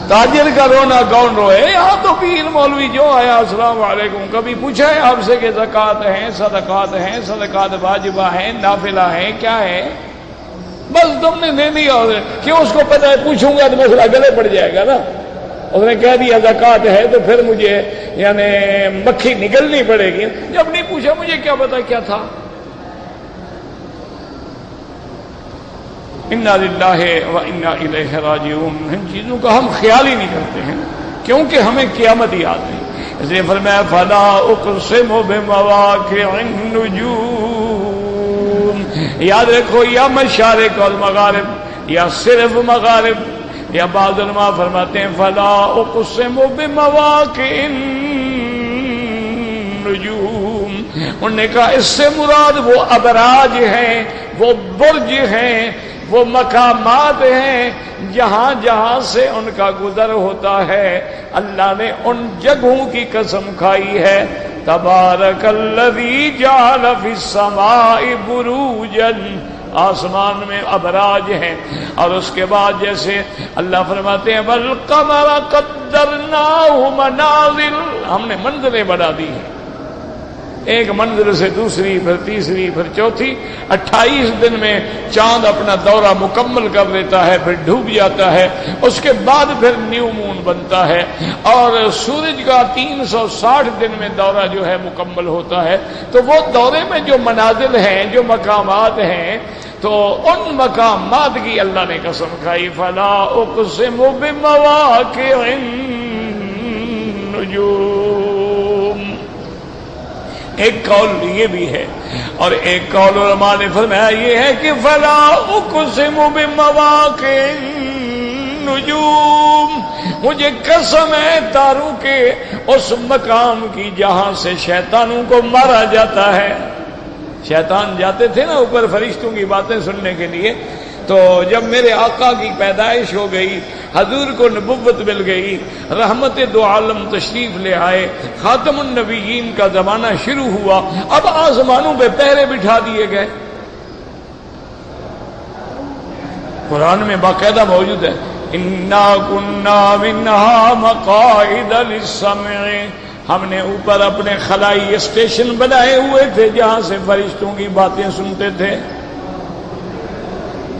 A: تاجر کا رونا کون روئے؟ یہاں تو پیر مولوی جو آیا السلام علیکم، کبھی پوچھا ہے آپ سے کہ زکوٰۃ ہیں، صدقات ہیں، صدقات واجبہ ہیں، نافلہ ہیں، کیا ہے؟ بس تم نے دے دیا، کیوں اس کو پتہ ہے پوچھوں گا تو مسئلہ گلے پڑ جائے گا نا۔ اس نے کہہ دیا زکوٰۃ ہے تو پھر مجھے یعنی مکھی نگلنی پڑے گی، جب نہیں پوچھا مجھے کیا پتا کیا تھا۔ انا للہ و انا الیہ راجعون، ان چیزوں کا ہم خیال ہی نہیں کرتے ہیں کیونکہ ہمیں قیامت یاد نہیں۔ اس لیے فرمایا فلا اقسم بمواقع النجوم، یاد رکھو یا مشارق والمغارب یا صرف مغارب، یا بعض علماء فرماتے ہیں فلا اقسم بمواقع النجوم، انہوں نے کہا اس سے مراد وہ ابراج ہیں، وہ برج ہیں، وہ مقامات ہیں جہاں جہاں سے ان کا گزر ہوتا ہے، اللہ نے ان جگہوں کی قسم کھائی ہے۔ تبارک الذی جعل فی السماء بروجا، آسمان میں ابراج ہیں، اور اس کے بعد جیسے اللہ فرماتے ہیں والقمر قدرناہ منازل، ہم نے منزلیں بڑھا دی ہیں، ایک منزل سے دوسری، پھر تیسری، پھر چوتھی۔ 28 دن میں چاند اپنا دورہ مکمل کر لیتا ہے، پھر ڈوب جاتا ہے، اس کے بعد پھر نیو مون بنتا ہے، اور سورج کا 360 دن میں دورہ جو ہے مکمل ہوتا ہے۔ تو وہ دورے میں جو منازل ہیں، جو مقامات ہیں، تو ان مقامات کی اللہ نے قسم کھائی فلا اقسم بمواقع النجوم۔ ایک قول یہ بھی ہے، اور ایک قول علماء نے فرمایا یہ ہے کہ فلا اقسم بمواقع النجوم، مجھے قسم ہے تاروں کے اس مقام کی جہاں سے شیطانوں کو مارا جاتا ہے۔ شیطان جاتے تھے نا اوپر فرشتوں کی باتیں سننے کے لیے، تو جب میرے آقا کی پیدائش ہو گئی، حضور کو نبوت مل گئی، رحمت دو عالم تشریف لے آئے، خاتم النبیین کا زمانہ شروع ہوا، اب آسمانوں پہ پہرے بٹھا دیے گئے۔ قرآن میں باقاعدہ موجود ہے انا کنا منہا مقاعد للسمع، ہم نے اوپر اپنے خلائی اسٹیشن بنائے ہوئے تھے جہاں سے فرشتوں کی باتیں سنتے تھے،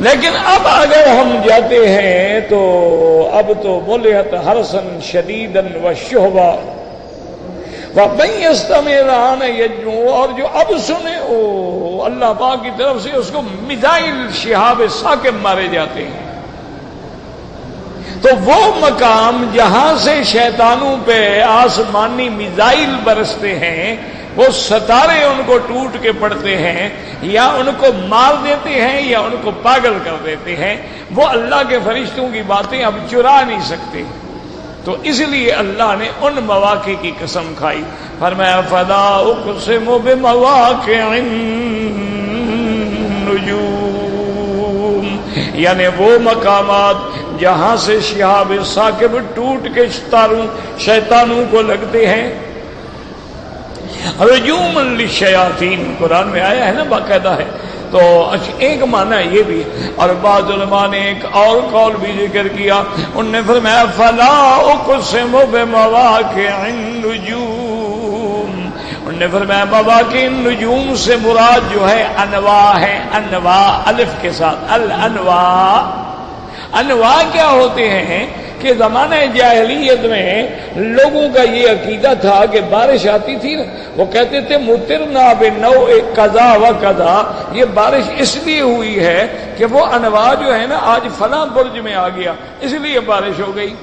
A: لیکن اب اگر ہم جاتے ہیں تو اب تو ملحت حرسن شدیدن و شہبا وَمَن يَسْتَمِعِ الْآنَ يَجْمُعُ، اور جو اب سنے اللہ پاک کی طرف سے اس کو میزائل شہاب ثاقب مارے جاتے ہیں۔ تو وہ مقام جہاں سے شیطانوں پہ آسمانی میزائل برستے ہیں، وہ ستارے ان کو ٹوٹ کے پڑتے ہیں، یا ان کو مار دیتے ہیں یا ان کو پاگل کر دیتے ہیں، وہ اللہ کے فرشتوں کی باتیں اب چرا نہیں سکتے۔ تو اس لیے اللہ نے ان مواقع کی قسم کھائی، فرمایا فلا اقسم بمواقع النجوم، یعنی وہ مقامات جہاں سے شہاب ثاقب ٹوٹ کے شیطانوں کو لگتے ہیں، رجوم للشیاطین قرآن میں آیا ہے نا، باقاعدہ ہے۔ تو ایک معنی یہ بھی، اور بعض علماء نے ایک اور قول بھی ذکر کیا، انہوں نے فرمایا فلا اقسم بمواقع النجوم، انہوں نے فرمایا مواقع النجوم سے مراد جو ہے انواع ہے، انواع الف کے ساتھ، الانواع۔ انواع کیا ہوتے ہیں کہ زمانہ جاہلیت میں لوگوں کا یہ عقیدہ تھا کہ بارش آتی تھی نا، وہ کہتے تھے مطرنا بنوع قضا و قضا، یہ بارش اس لیے ہوئی ہے کہ وہ انواع جو ہے نا آج فلاں برج میں آ گیا اس لیے بارش ہو گئی۔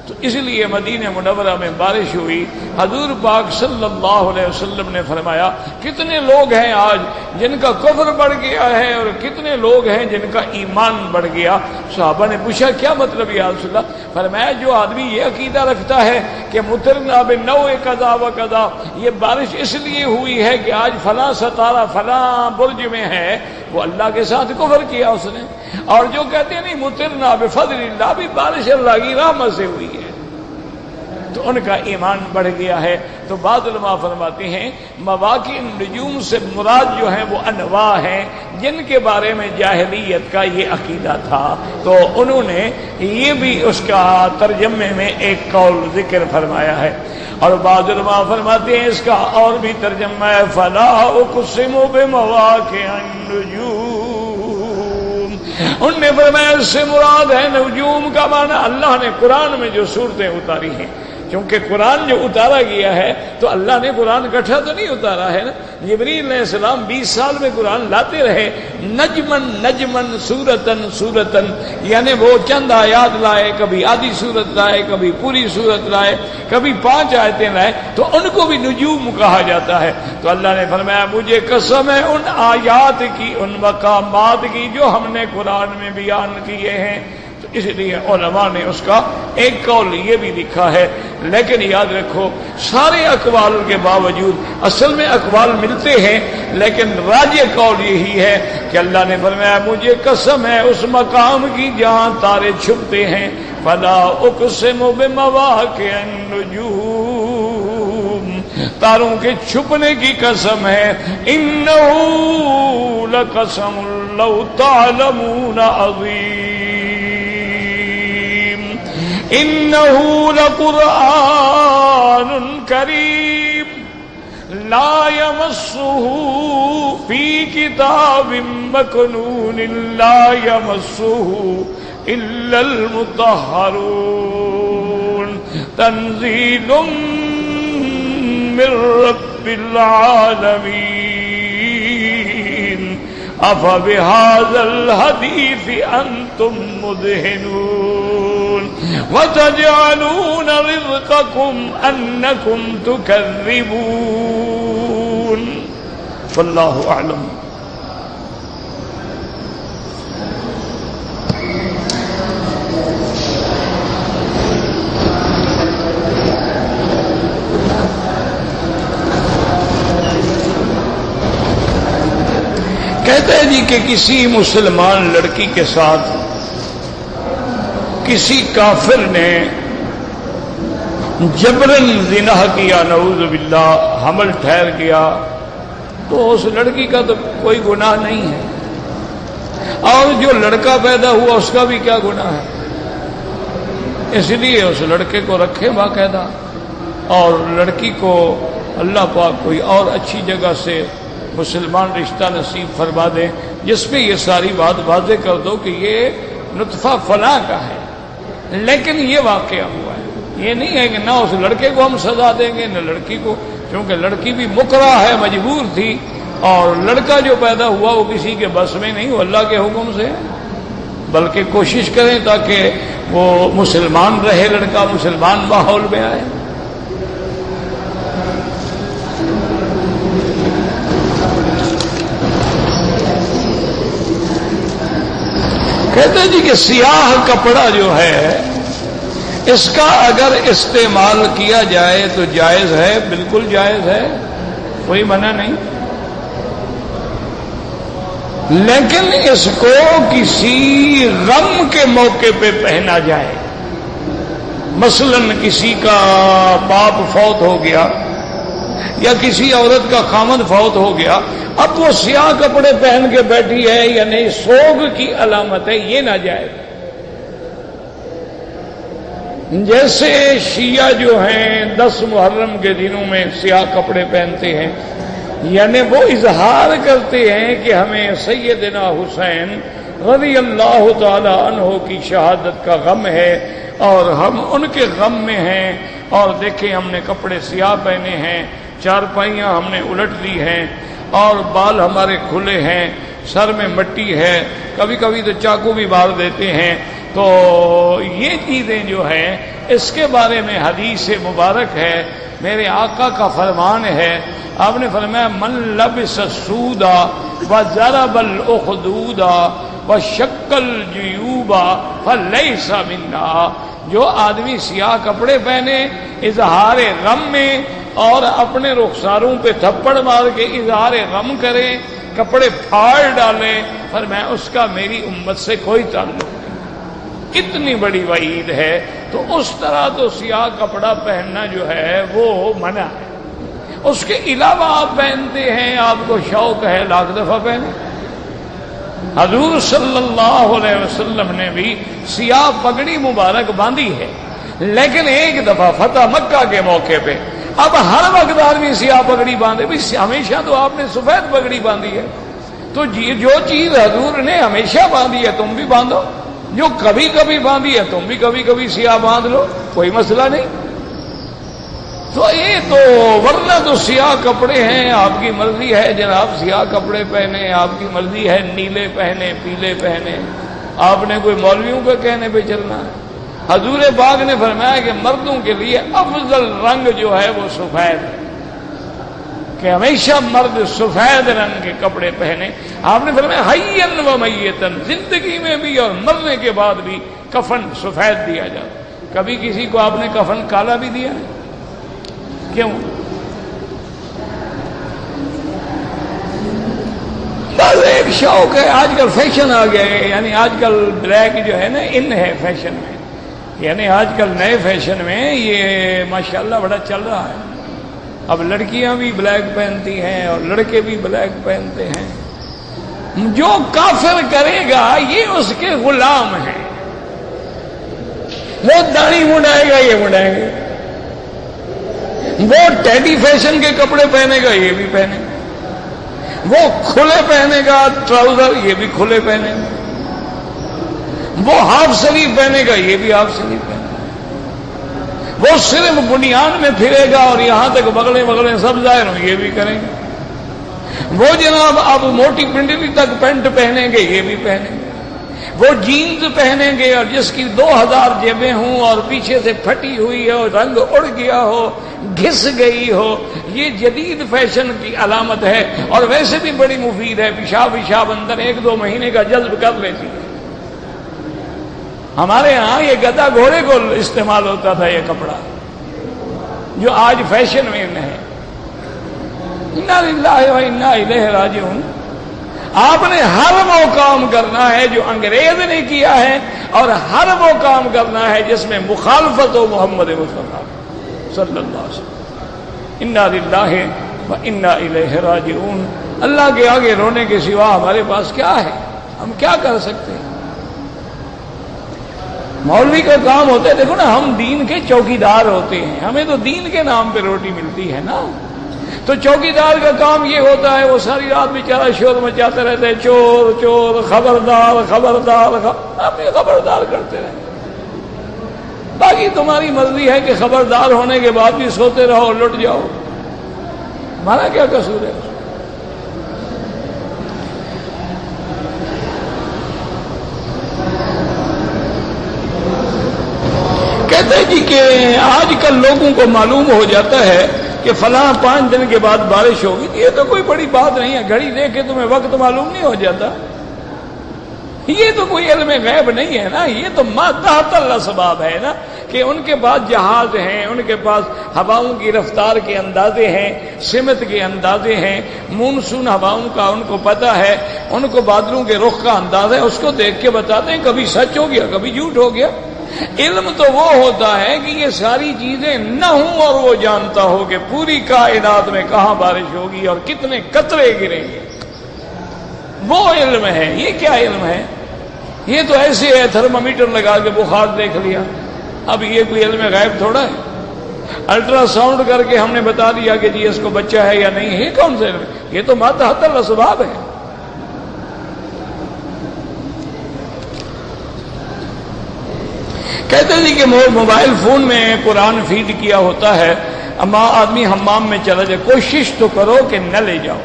A: تو اس لیے مدینہ منورہ میں بارش ہوئی۔ حضور پاک صلی اللہ علیہ وسلم نے فرمایا کتنے لوگ ہیں آج جن کا کفر بڑھ گیا ہے اور کتنے لوگ ہیں جن کا ایمان بڑھ گیا۔ صحابہ نے پوچھا کیا مطلب یا رسول اللہ؟ فرمایا جو آدمی یہ عقیدہ رکھتا ہے کہ مطرنا بنوع قضا و قضا، یہ بارش اس لیے ہوئی ہے کہ آج فلاں ستارہ فلاں برج میں ہے، وہ اللہ کے ساتھ کفر کیا اس نے۔ اور جو کہتے ہیں نہیں مطرنا بفضل اللہ، بھی بارش اللہ کی رحمت سے ہوئی ہے، تو ان کا ایمان بڑھ گیا ہے۔ تو بعض علماء فرماتے ہیں مواقع النجوم سے مراد جو ہے وہ انواع ہیں جن کے بارے میں جاہلیت کا یہ عقیدہ تھا، تو انہوں نے یہ بھی اس کا ترجمے میں ایک قول ذکر فرمایا ہے۔ اور بعض علماء فرماتے ہیں اس کا اور بھی ترجمہ ہے فلا اقسم بمواقع النجوم، ان نے فرمایا اس سے مراد ہے نجوم کا معنی اللہ نے قرآن میں جو صورتیں اتاری ہیں، کیونکہ قرآن جو اتارا گیا ہے تو اللہ نے قرآن اکٹھا تو نہیں اتارا ہے نا، جبریل علیہ السلام 20 سال میں قرآن لاتے رہے، نجمن نجمن سورتن سورتن، یعنی وہ چند آیات لائے، کبھی آدھی صورت لائے، کبھی پوری صورت لائے، کبھی 5 آیتیں لائے، تو ان کو بھی نجوم کہا جاتا ہے۔ تو اللہ نے فرمایا مجھے قسم ہے ان آیات کی، ان مقامات کی جو ہم نے قرآن میں بیان کیے ہیں۔ اس لیے علماء نے اس کا ایک قول یہ بھی لکھا ہے، لیکن یاد رکھو سارے اقوال کے باوجود اصل میں اقوال ملتے ہیں، لیکن راجح قول یہی ہے کہ اللہ نے فرمایا مجھے قسم ہے اس مقام کی جہاں تارے چھپتے ہیں، فلا اقسم بمواقع النجوم، تاروں کے چھپنے کی قسم ہے، انہ لقسم لو تعلمون عظیم، إنه لقرآن كريم لا يمسه في كتاب مكنون لا يمسه إلا المطهرون تنزيل من رب العالمين أفبهذا الحديث أنتم مدهنون وتجعلون رزقكم أنكم تكذبون والله أعلم۔ کہتے ہیں جی کہ کسی مسلمان لڑکی کے ساتھ کسی کافر نے جبرن زنا کیا، نعوذ باللہ، حمل ٹھہر گیا، تو اس لڑکی کا تو کوئی گناہ نہیں ہے، اور جو لڑکا پیدا ہوا اس کا بھی کیا گناہ ہے؟ اس لیے اس لڑکے کو رکھے باقاعدہ، اور لڑکی کو اللہ پاک کوئی اور اچھی جگہ سے مسلمان رشتہ نصیب فرما دے جس میں یہ ساری بات واضح کر دو کہ یہ نطفہ فلاں کا ہے، لیکن یہ واقعہ ہوا ہے، یہ نہیں ہے کہ نہ اس لڑکے کو ہم سزا دیں گے نہ لڑکی کو، کیونکہ لڑکی بھی مکرہ ہے، مجبور تھی، اور لڑکا جو پیدا ہوا وہ کسی کے بس میں نہیں، وہ اللہ کے حکم سے، بلکہ کوشش کریں تاکہ وہ مسلمان رہے، لڑکا مسلمان ماحول میں آئے۔ کہتے ہیں جی کہ سیاہ کپڑا جو ہے اس کا اگر استعمال کیا جائے تو جائز ہے، بالکل جائز ہے، کوئی منع نہیں، لیکن اس کو کسی غم کے موقع پہ پہنا جائے، مثلا کسی کا باپ فوت ہو گیا یا کسی عورت کا خامد فوت ہو گیا، اب وہ سیاہ کپڑے پہن کے بیٹھی ہے یا نہیں، سوگ کی علامت ہے، یہ نہ جائے۔ جیسے شیعہ جو ہیں 10 محرم کے دنوں میں سیاہ کپڑے پہنتے ہیں، یعنی وہ اظہار کرتے ہیں کہ ہمیں سیدنا حسین رضی اللہ تعالی عنہ کی شہادت کا غم ہے اور ہم ان کے غم میں ہیں، اور دیکھیں ہم نے کپڑے سیاہ پہنے ہیں، چارپائیاں ہم نے الٹ لی ہیں اور بال ہمارے کھلے ہیں، سر میں مٹی ہے، کبھی کبھی تو چاقو بھی مار دیتے ہیں۔ تو یہ چیزیں جو ہیں اس کے بارے میں حدیث مبارک ہے، میرے آقا کا فرمان ہے، آپ نے فرمایا من لبس السودا وضرب الاخدودا وشق الجیوبا فلیس منا، جو آدمی سیاہ کپڑے پہنے اظہار غم میں اور اپنے رخساروں پہ تھپڑ مار کے اظہار غم کرے، کپڑے پھاڑ ڈالے، فرمایا اس کا میری امت سے کوئی تعلق نہیں۔ کتنی بڑی وعید ہے، تو اس طرح تو سیاہ کپڑا پہننا جو ہے وہ منع ہے۔ اس کے علاوہ آپ پہنتے ہیں، آپ کو شوق ہے، لاکھ دفعہ پہنے۔ حضور صلی اللہ علیہ وسلم نے بھی سیاہ پگڑی مبارک باندھی ہے، لیکن ایک دفعہ فتح مکہ کے موقع پہ، اب ہر وقت آدمی سیاہ پگڑی باندھے، ہمیشہ تو آپ نے سفید پگڑی باندھی ہے، تو جو چیز حضور نے ہمیشہ باندھی ہے تم بھی باندھو، جو کبھی کبھی باندھی ہے تم بھی کبھی کبھی سیاہ باندھ لو، کوئی مسئلہ نہیں۔ تو یہ تو ورنہ تو سیاہ کپڑے ہیں، آپ کی مرضی ہے جناب سیاہ کپڑے پہنے، آپ کی مرضی ہے نیلے پہنے، پیلے پہنے، آپ نے کوئی مولویوں کے کہنے پہ چلنا ہے۔ حضور پاک نے فرمایا کہ مردوں کے لیے افضل رنگ جو ہے وہ سفید ہے، کہ ہمیشہ مرد سفید رنگ کے کپڑے پہنے۔ آپ نے فرمایا حیًّا و میتًا، زندگی میں بھی اور مرنے کے بعد بھی کفن سفید دیا جاتا۔ کبھی کسی کو آپ نے کفن کالا بھی دیا ہے؟ کیوں؟ بس ایک شوق ہے، آج کل فیشن آ گیا ہے، یعنی آج کل بلیک جو ہے نا ان ہے فیشن میں، یعنی آج کل نئے فیشن میں یہ ماشاءاللہ بڑا چل رہا ہے۔ اب لڑکیاں بھی بلیک پہنتی ہیں اور لڑکے بھی بلیک پہنتے ہیں۔ جو کافر کرے گا یہ اس کے غلام ہیں، وہ داڑھی منڈائے گا یہ منڈائیں گے، وہ ٹیڈی فیشن کے کپڑے پہنے گا یہ بھی پہنے گا، وہ کھلے پہنے گا ٹراؤزر یہ بھی کھلے پہنے گا، وہ ہاف سلیو پہنے گا یہ بھی ہاف سلیو پہنے گا، وہ صرف بنیان میں پھرے گا اور یہاں تک بغلیں بغلیں سب ظاہر ہوں یہ بھی کریں گے، وہ جناب اب موٹی پنڈلی تک پینٹ پہنیں گے یہ بھی پہنیں گے، وہ جینز پہنیں گے اور جس کی 2000 جیبیں ہوں اور پیچھے سے پھٹی ہوئی ہو، رنگ اڑ گیا ہو، گھس گئی ہو، یہ جدید فیشن کی علامت ہے، اور ویسے بھی بڑی مفید ہے، پیشاب اندر 1-2 مہینے کا جذب کر لیتی ہے۔ ہمارے ہاں یہ گدھا گھوڑے کو استعمال ہوتا تھا یہ کپڑا، جو آج فیشن میں ہے۔ انا للہ و انا الیہ راجعون۔ آپ نے ہر وہ کام کرنا ہے جو انگریز نے کیا ہے، اور ہر وہ کام کرنا ہے جس میں مخالفت ہو محمد مصطفیٰ صلی اللہ علیہ وسلم۔ انا للہ و انا الیہ راجعون۔ اللہ کے آگے رونے کے سوا ہمارے پاس کیا ہے؟ ہم کیا کر سکتے ہیں؟ مولوی کا کام ہوتا ہے، دیکھو نا ہم دین کے چوکیدار ہوتے ہیں، ہمیں تو دین کے نام پہ روٹی ملتی ہے نا، تو چوکیدار کا کام یہ ہوتا ہے وہ ساری رات بیچارہ شور مچاتے رہتے ہیں، چور چور، خبردار خبردار، آپ یہ خبردار کرتے رہے، باقی تمہاری مرضی ہے کہ خبردار ہونے کے بعد بھی سوتے رہو اور لٹ جاؤ، ہمارا کیا قصور ہے؟ کہتے ہیں جی کہ آج کل لوگوں کو معلوم ہو جاتا ہے کہ فلاں 5 دن کے بعد بارش ہوگی، یہ تو کوئی بڑی بات نہیں ہے، گھڑی دیکھ کے تمہیں وقت معلوم نہیں ہو جاتا؟ یہ تو کوئی علم غیب نہیں ہے نا، یہ تو ما تحت الاسباب ہے نا، کہ ان کے پاس جہاز ہیں، ان کے پاس ہواؤں کی رفتار کے اندازے ہیں، سمت کے اندازے ہیں، مونسون ہواؤں کا ان کو پتہ ہے، ان کو بادلوں کے رخ کا اندازہ ہے، اس کو دیکھ کے بتاتے ہیں کبھی سچ ہو گیا کبھی جھوٹ ہو گیا۔ علم تو وہ ہوتا ہے کہ یہ ساری چیزیں نہ ہوں اور وہ جانتا ہو کہ پوری کائنات میں کہاں بارش ہوگی اور کتنے قطرے گریں گے، وہ علم ہے۔ یہ کیا علم ہے؟ یہ تو ایسے ہے تھرمامیٹر لگا کے بخار دیکھ لیا، اب یہ کوئی علم غیب تھوڑا ہے۔ الٹرا ساؤنڈ کر کے ہم نے بتا دیا کہ جی اس کو بچہ ہے یا نہیں، یہ کون سے علم؟ یہ تو ما تحت الاسباب ہے۔ کہتے ہیں کہ موبائل فون میں قرآن فیڈ کیا ہوتا ہے، اما آدمی حمام میں چلا جائے، کوشش تو کرو کہ نہ لے جاؤ،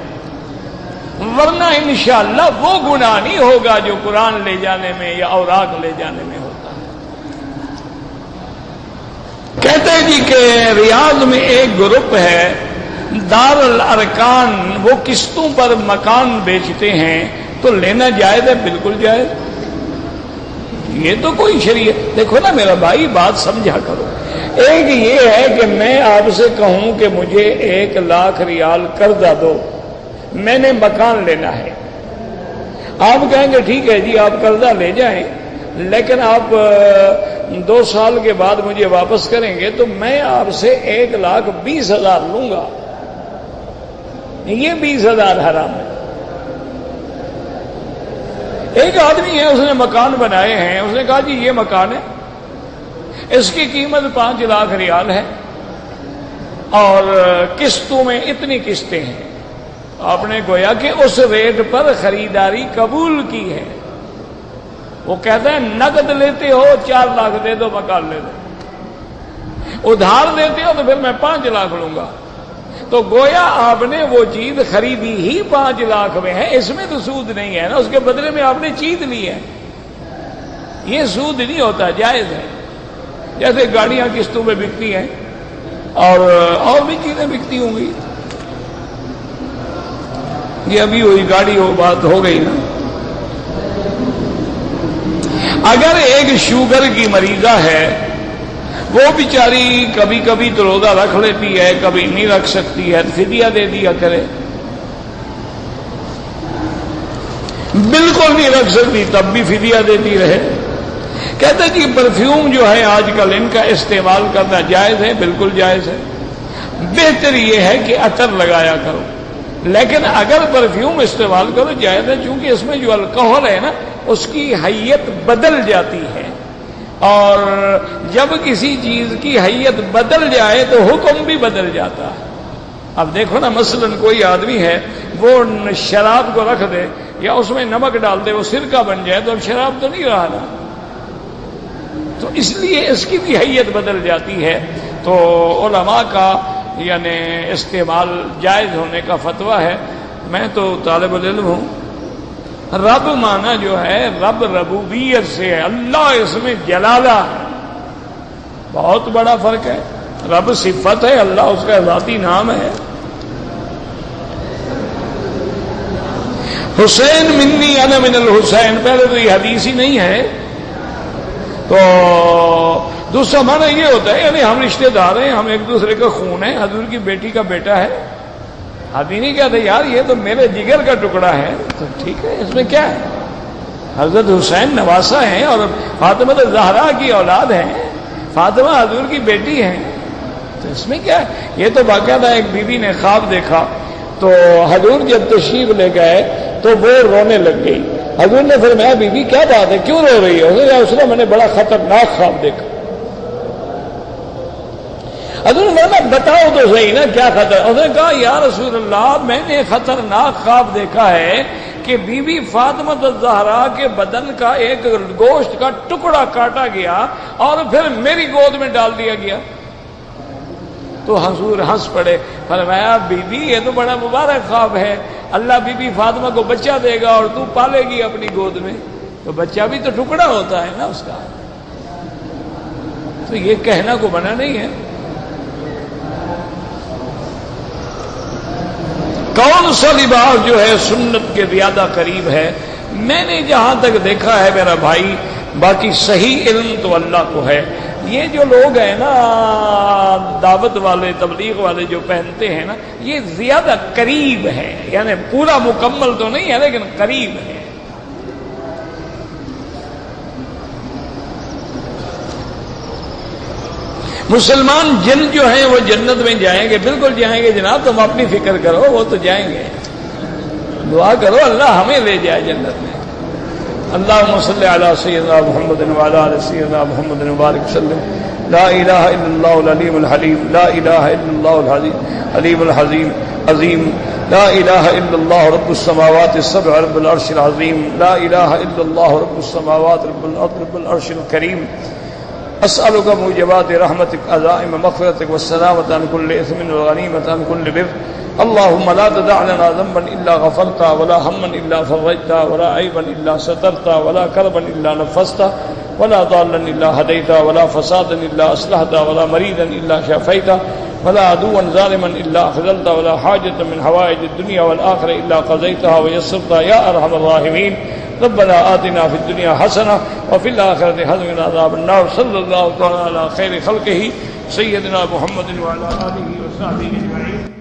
A: ورنہ انشاءاللہ وہ گناہ نہیں ہوگا جو قرآن لے جانے میں یا اوراق لے جانے میں ہوتا ہے۔ کہتے ہیں جی کہ ریاض میں ایک گروپ ہے دار الارکان، وہ قسطوں پر مکان بیچتے ہیں، تو لینا جائز ہے؟ بالکل جائز۔ یہ تو کوئی شریعت، دیکھو نا میرا بھائی بات سمجھا کرو۔ ایک یہ ہے کہ میں آپ سے کہوں کہ مجھے 1,00,000 ریال قرضہ دو، میں نے مکان لینا ہے، آپ کہیں گے ٹھیک ہے جی آپ قرضہ لے جائیں، لیکن آپ 2 سال کے بعد مجھے واپس کریں گے، تو میں آپ سے 1,20,000 لوں گا، یہ 20,000 حرام ہے۔ ایک آدمی ہے، اس نے مکان بنائے ہیں، اس نے کہا جی یہ مکان ہے، اس کی قیمت 5,00,000 ریال ہے اور قسطوں میں اتنی قسطیں ہیں، آپ نے گویا کہ اس ریٹ پر خریداری قبول کی ہے۔ وہ کہتا ہے نقد لیتے ہو 4,00,000 دے دو مکان لے دو، ادھار دیتے ہو تو پھر میں 5,00,000 لوں گا، تو گویا آپ نے وہ چیز خریدی ہی 5,00,000 میں ہے، اس میں تو سود نہیں ہے نا، اس کے بدلے میں آپ نے چیز لی ہے، یہ سود نہیں ہوتا، جائز ہے۔ جیسے گاڑیاں قسطوں میں بکتی ہیں اور بھی چیزیں بکتی ہوں گی، یہ ابھی وہی گاڑی وہ بات ہو گئی نا۔ اگر ایک شوگر کی مریضہ ہے، وہ بیچاری کبھی کبھی تو روزہ رکھ لیتی ہے، کبھی نہیں رکھ سکتی ہے، فدیہ دے دیا کرے، بالکل نہیں رکھ سکتی تب بھی فدیہ دیتی رہے۔ کہتے ہیں کہ پرفیوم جو ہے آج کل ان کا استعمال کرنا جائز ہے؟ بالکل جائز ہے، بہتر یہ ہے کہ عطر لگایا کرو، لیکن اگر پرفیوم استعمال کرو جائز ہے، چونکہ اس میں جو الکحل ہے نا اس کی حیت بدل جاتی ہے، اور جب کسی چیز کی حیت بدل جائے تو حکم بھی بدل جاتا ہے۔ اب دیکھو نا مثلا کوئی آدمی ہے وہ شراب کو رکھ دے یا اس میں نمک ڈال دے، وہ سرکہ بن جائے، تو اب شراب تو نہیں رہا نا، تو اس لیے اس کی بھی حیت بدل جاتی ہے۔ تو علماء کا یعنی استعمال جائز ہونے کا فتویٰ ہے۔ میں تو طالب العلم ہوں، رب مانا جو ہے رب ربوبیت سے ہے، اللہ اس میں جلالہ ہے، بہت بڑا فرق ہے۔ رب صفت ہے، اللہ اس کا ذاتی نام ہے۔ حسین منی انا من الحسین، پہلے تو یہ حدیث ہی نہیں ہے، تو دوسرا معنی یہ ہوتا ہے یعنی ہم رشتہ دار ہیں، ہم ایک دوسرے کا خون ہے، حضور کی بیٹی کا بیٹا ہے، آدمی نہیں کہتے یار یہ تو میرے جگر کا ٹکڑا ہے، تو ٹھیک ہے، اس میں کیا ہے؟ حضرت حسین نواسہ ہیں اور فاطمہ زہرا کی اولاد ہیں، فاطمہ حضور کی بیٹی ہیں، تو اس میں کیا ہے؟ یہ تو باقاعدہ ایک بی بی نے خواب دیکھا، تو حضور جب تشریف لے گئے تو وہ رونے لگ گئی۔ حضور نے فرمایا بی بی کیا بات ہے، کیوں رو رہی ہے؟ اس نے میں نے بڑا خطرناک خواب دیکھا۔ حضور نے فرمایا بتاؤ تو صحیح نا کیا خطر؟ اس نے کہا یا رسول اللہ میں نے خطرناک خواب دیکھا ہے کہ بی بی فاطمہ الزہرا کے بدن کا ایک گوشت کا ٹکڑا کاٹا گیا اور پھر میری گود میں ڈال دیا گیا۔ تو حضور ہنس پڑے، فرمایا بی بی یہ تو بڑا مبارک خواب ہے، اللہ بی بی فاطمہ کو بچہ دے گا اور تو پالے گی اپنی گود میں، تو بچہ بھی تو ٹکڑا ہوتا ہے نا اس کا، تو یہ کہنا کو منع نہیں ہے۔ کون سا لباس جو ہے سنت کے زیادہ قریب ہے؟ میں نے جہاں تک دیکھا ہے میرا بھائی، باقی صحیح علم تو اللہ کو ہے۔ یہ جو لوگ ہیں نا دعوت والے تبلیغ والے جو پہنتے ہیں نا، یہ زیادہ قریب ہے، یعنی پورا مکمل تو نہیں ہے لیکن قریب ہے۔ مسلمان جن جو ہیں وہ جنت میں جائیں گے، بالکل جائیں گے جناب، تم اپنی فکر کرو، وہ تو جائیں گے۔ دعا کرو اللہ ہمیں لے جائے جنت میں۔ اللہم صلی علی سیدنا محمد وعلی آل سیدنا محمد وبارک وسلم۔ لا الہ الا اللہ العلیم الحلیم، لا الہ الا اللہ العلیم الحلیم عظیم، لا الہ الا اللہ رب السماوات السبع رب العرش العظیم، لا الہ الا اللہ رب السماوات رب العرش الکریم۔ اسألک موجبات رحمتک عزائم مغفرتک والسلامة عن كل اثم والغنیمة عن كل بر۔ اللهم لا تدع لنا ذنبا الا غفرتا، ولا هما الا فرجتا، ولا عيبا الا سترتا، ولا كربا الا نفستا، ولا ضالا الا هديتا، ولا فسادا الا اصلحتا، ولا مريضا الا شفيتا، ولا عدوا ظالما الا خذلتا، ولا حاجة من حوائج الدنيا والآخرة الا قضيتها ويسرتها يا ارحم الراحمين۔ ربنا آتنا في الدنيا حسنة وفي الآخرة حسنة وقنا عذاب النار۔ صلى الله تعالى على خير خلقه سيدنا محمد وعلى آله وصحبه أجمعين۔